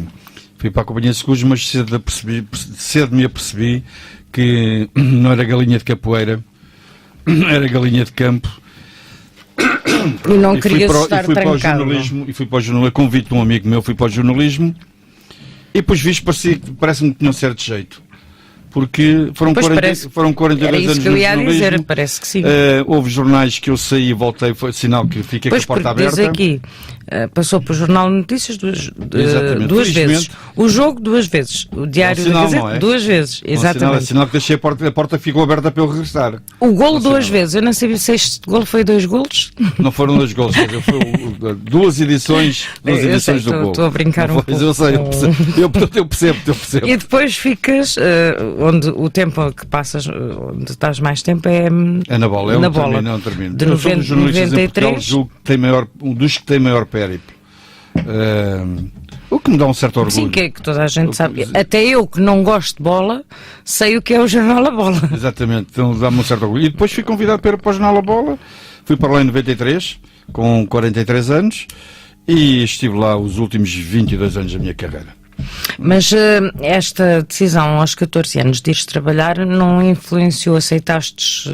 fui para a companhia de seguros, mas cedo me apercebi que não era galinha de capoeira, era galinha de campo. E não querias estar trancado. E fui para o jornalismo, convite de um amigo meu, fui para o jornalismo, e depois parece-me que tinha um certo jeito. Porque foram 42 anos no jornalismo. Parece que sim. Houve jornais que eu saí e voltei, foi sinal que fiquei com a porta aberta. Diz aqui, passou para o Jornal de Notícias duas vezes. O Jogo 2 vezes. O Diário da Gazeta 2 vezes. Exatamente. É sinal que deixei a porta ficou aberta para eu regressar. O golo 2 vezes. Eu não sabia se este golo foi 2 golos. Não foram 2 golos, foi 2 edições do golo. Estou a brincar um pouco. Eu sei, eu percebo. E depois ficas, onde o tempo que passas, onde estás mais tempo é na bola. Na bola. Não termino. De 93. Um dos que tem maior périplo. O que me dá um certo orgulho. Sim, que é que toda a gente sabe. Até eu, que não gosto de bola, sei o que é o Jornal A Bola. Exatamente, então dá-me um certo orgulho. E depois fui convidado para ir para o Jornal A Bola. Fui para lá em 93, com 43 anos, e estive lá os últimos 22 anos da minha carreira. Mas esta decisão aos 14 anos de ires trabalhar não influenciou? Aceitaste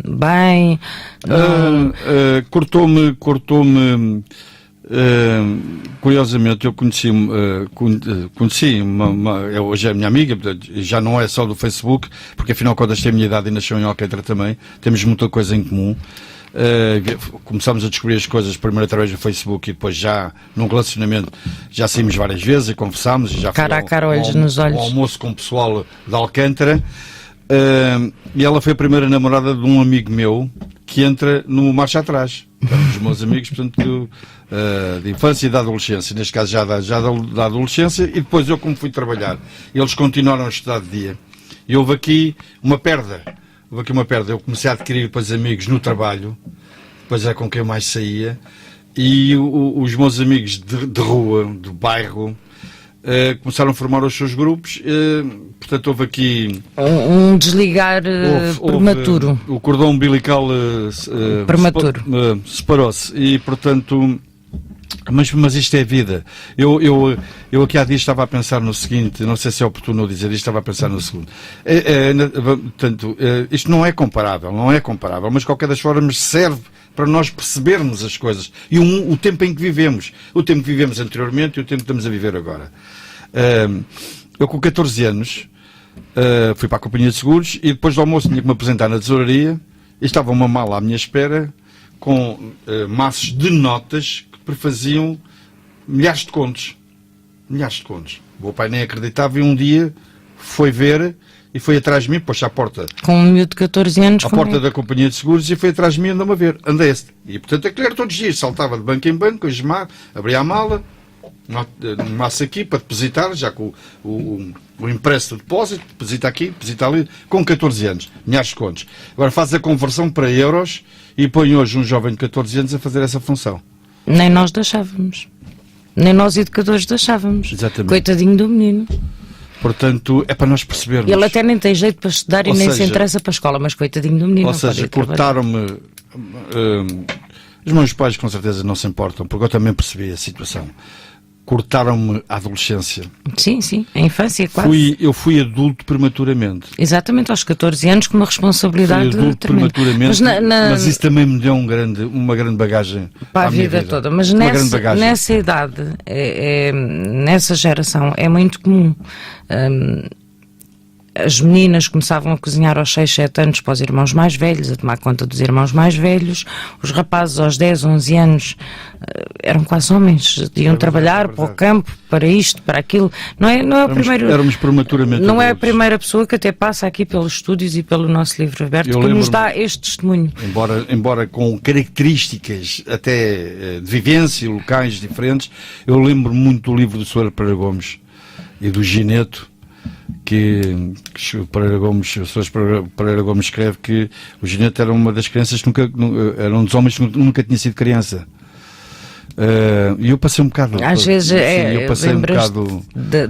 bem? Cortou-me. Curiosamente, eu conheci hoje é a minha amiga, já não é só do Facebook, porque afinal, quando tem a minha idade e nasceu em Alcântara também, temos muita coisa em comum. Começámos a descobrir as coisas primeiro através do Facebook e depois já num relacionamento já saímos várias vezes e conversámos e já cara a cara, olhos nos olhos, ao almoço com o pessoal de Alcântara, e ela foi a primeira namorada de um amigo meu que entra no Marcha Atrás, dos meus amigos, portanto, de infância e da adolescência, neste caso já da adolescência, e depois eu, como fui trabalhar, eles continuaram a estudar de dia e houve aqui uma perda. Eu comecei a adquirir depois amigos no trabalho, depois é com quem eu mais saía, e os meus amigos de rua, do bairro, começaram a formar os seus grupos, portanto houve aqui um desligar prematuro. O cordão umbilical prematuro separou-se e, portanto, mas isto é vida. Eu aqui há dias estava a pensar no seguinte, não sei se é oportuno dizer isto, estava a pensar no segundo. Portanto, isto não é comparável, mas de qualquer das formas serve para nós percebermos as coisas e o tempo em que vivemos, o tempo que vivemos anteriormente e o tempo que estamos a viver agora. Eu com 14 anos fui para a companhia de seguros e depois do almoço tinha que me apresentar na tesouraria e estava uma mala à minha espera com maços de notas que prefaziam milhares de contos. O meu pai nem acreditava e um dia foi ver e foi atrás de mim, pôs-se à porta. Com um miúdo de 14 anos. À porta da companhia de seguros e foi atrás de mim e andou-me a ver. Andei-se. E portanto aquilo era todos os dias. Saltava de banco em banco, a gemar, abria a mala, um maço aqui para depositar, já com o impresso de depósito, deposita aqui, deposita ali, com 14 anos. Milhares de contos. Agora faz a conversão para euros e põe hoje um jovem de 14 anos a fazer essa função. Nem nós deixávamos. Nem nós educadores deixávamos. Exatamente. Coitadinho do menino. Portanto, é para nós percebermos. Ele até nem tem jeito para estudar e nem se interessa para a escola, mas coitadinho do menino. Ou seja, cortaram-me. Os meus pais com certeza não se importam, porque eu também percebi a situação. Cortaram-me a adolescência. Sim, a infância quase. Eu fui adulto prematuramente. Exatamente, aos 14 anos, com uma responsabilidade fui adulto tremenda. Prematuramente, mas isso também me deu uma grande bagagem para a vida toda. Mas nessa idade, nessa geração, é muito comum. As meninas começavam a cozinhar aos 6, 7 anos para os irmãos mais velhos, a tomar conta dos irmãos mais velhos. Os rapazes aos 10, 11 anos eram quase homens, iam trabalhar para o campo, para isto, para aquilo. Éramos prematuramente não adultos. é a primeira pessoa que até passa aqui pelos estúdios e pelo nosso livro aberto que nos dá este testemunho. Embora com características até de vivência, locais diferentes, eu lembro muito do livro do Sr. Pereira Gomes e do Gineto, que o Sr. Pereira Gomes escreve que o Gineto era uma das crianças que era um dos homens que nunca tinha sido criança. E eu passei um bocado... Às vezes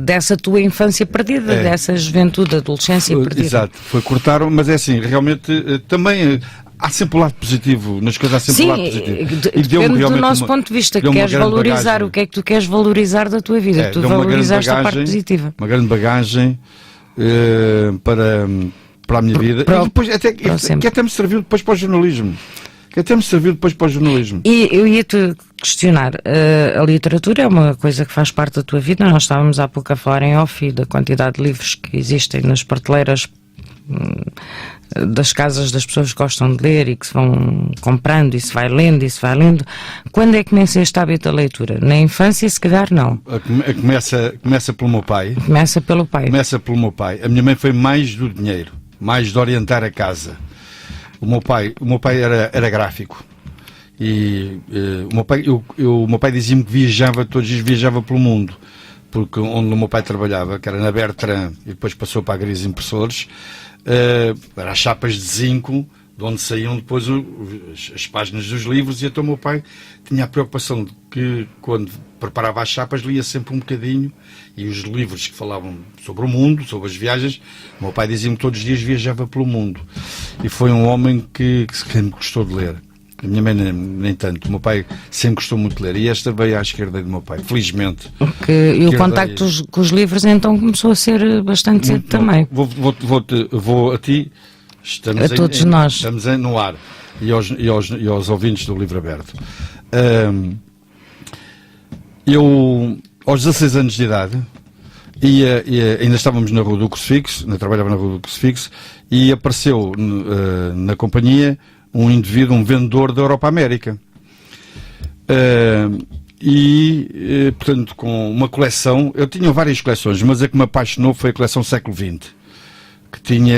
dessa tua infância perdida, dessa juventude, adolescência perdida. Exato, cortaram, mas é assim, realmente também... Há sempre o lado positivo, nas coisas há sempre o lado positivo. Depende do nosso ponto de vista, que queres valorizar, bagagem. O que é que tu queres valorizar da tua vida, tu valorizaste a parte positiva. Uma grande bagagem para a minha vida. E depois, que até me serviu depois para o jornalismo. E eu ia-te questionar, a literatura é uma coisa que faz parte da tua vida, nós estávamos há pouco a falar em off da quantidade de livros que existem nas prateleiras das casas das pessoas que gostam de ler e que se vão comprando e se vai lendo. Quando é que começa este hábito da leitura? Na infância, se calhar não. Começa pelo meu pai. Começa pelo meu pai. A minha mãe foi mais do dinheiro, mais de orientar a casa. O meu pai era gráfico. E o meu pai dizia-me que viajava, todos os dias viajava pelo mundo. Porque onde o meu pai trabalhava, que era na Bertrand, e depois passou para a Gris Impressores, era as chapas de zinco, de onde saíam depois as páginas dos livros, e então o meu pai tinha a preocupação de que, quando preparava as chapas, lia sempre um bocadinho, e os livros que falavam sobre o mundo, sobre as viagens, o meu pai dizia-me que todos os dias viajava pelo mundo. E foi um homem que sempre gostou de ler. A minha mãe nem tanto. O meu pai sempre gostou muito de ler. E esta veio à esquerda do meu pai, felizmente. E o contacto com os livros então começou a ser bastante cedo também. Vou a ti. Todos nós. Estamos no ar. E aos ouvintes do Livro Aberto. Eu, aos 16 anos de idade, ainda estávamos na Rua do Crucifixo, trabalhava na Rua do Crucifixo, e apareceu na companhia um indivíduo, um vendedor da Europa América. Portanto, com uma coleção, eu tinha várias coleções, mas a que me apaixonou foi a coleção Século XX, que tinha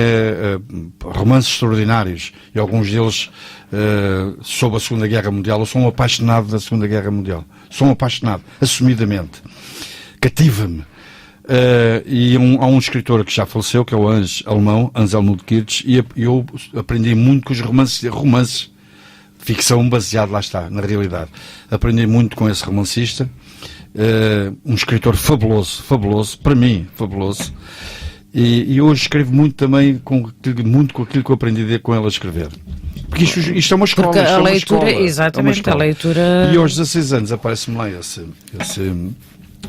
romances extraordinários, e alguns deles sobre a Segunda Guerra Mundial. Eu sou um apaixonado da Segunda Guerra Mundial. Sou um apaixonado, assumidamente. Cativa-me. Há um escritor que já faleceu, que é o alemão, Anselmo Kirch, e eu aprendi muito com os romances, ficção baseado, lá está, na realidade. Aprendi muito com esse romancista, um escritor fabuloso, para mim, fabuloso. E hoje escrevo muito também com aquilo que eu aprendi com ela a escrever. Porque isto é uma escola. Porque a leitura, escola, exatamente, a leitura... E aos 16 anos aparece-me lá esse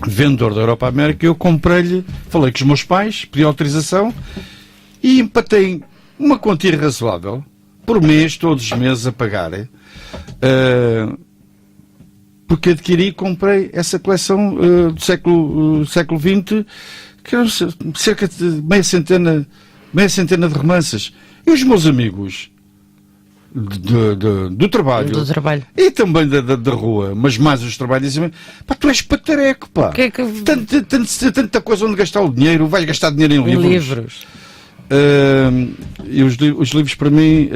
vendedor da Europa América, eu comprei-lhe, falei com os meus pais, pedi autorização e empatei uma quantia razoável, por mês, todos os meses a pagar, porque adquiri e comprei essa coleção do século XX, que eram cerca de meia centena de romances. E os meus amigos do trabalho e também da rua, mas mais os trabalhos, dizem: pá, tu és patareco, pá. Tanta coisa onde gastar o dinheiro, vais gastar dinheiro em livros. E os livros para mim,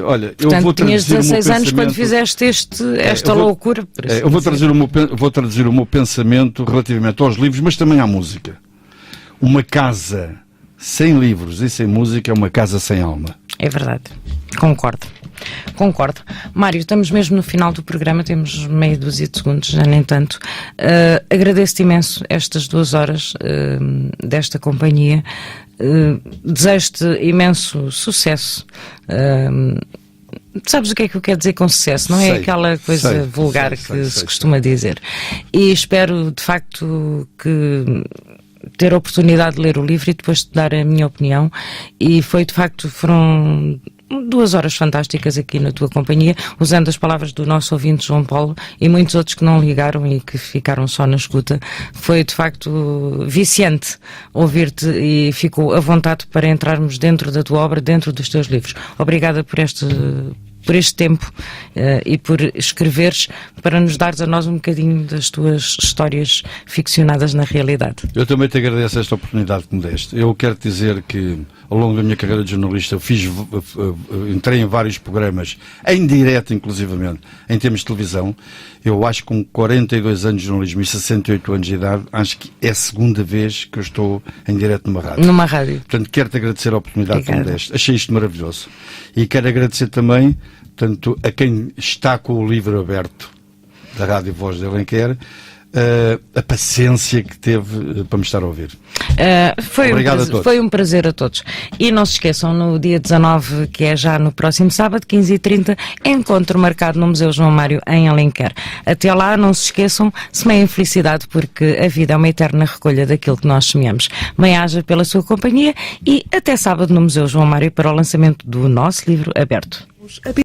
olha, portanto, eu vou traduzir tinhas 16 anos quando fizeste esta loucura. Eu vou traduzir o meu pensamento relativamente aos livros, mas também à música. Uma casa sem livros e sem música é uma casa sem alma. É verdade, concordo. Mário, estamos mesmo no final do programa, temos meia dúzia de segundos, já nem tanto. Agradeço-te imenso estas 2 horas desta companhia. Desejo-te imenso sucesso. Sabes o que é que eu quero dizer com sucesso? Não é aquela coisa vulgar que se costuma dizer. E espero, de facto, que ter a oportunidade de ler o livro e depois de dar a minha opinião. E foram 2 horas fantásticas aqui na tua companhia, usando as palavras do nosso ouvinte João Paulo e muitos outros que não ligaram e que ficaram só na escuta. Foi de facto viciante ouvir-te e ficou à vontade para entrarmos dentro da tua obra, dentro dos teus livros. Obrigada por este tempo e por escreveres para nos dares a nós um bocadinho das tuas histórias ficcionadas na realidade. Eu também te agradeço esta oportunidade que me deste. Eu quero dizer que ao longo da minha carreira de jornalista entrei em vários programas, em direto inclusivamente, em termos de televisão. Eu acho que com 42 anos de jornalismo e 68 anos de idade, acho que é a segunda vez que eu estou em direto numa rádio. Portanto, quero-te agradecer a oportunidade que me deste. Achei isto maravilhoso. E quero agradecer também, tanto a quem está com o livro aberto da Rádio Voz de Alenquer, a paciência que teve para me estar a ouvir. Obrigado a todos. Foi um prazer a todos. E não se esqueçam, no dia 19, que é já no próximo sábado, 15h30, encontro marcado no Museu João Mário, em Alenquer. Até lá, não se esqueçam, semeiem felicidade, porque a vida é uma eterna recolha daquilo que nós semeamos. Bem-aja pela sua companhia e até sábado no Museu João Mário para o lançamento do nosso livro aberto.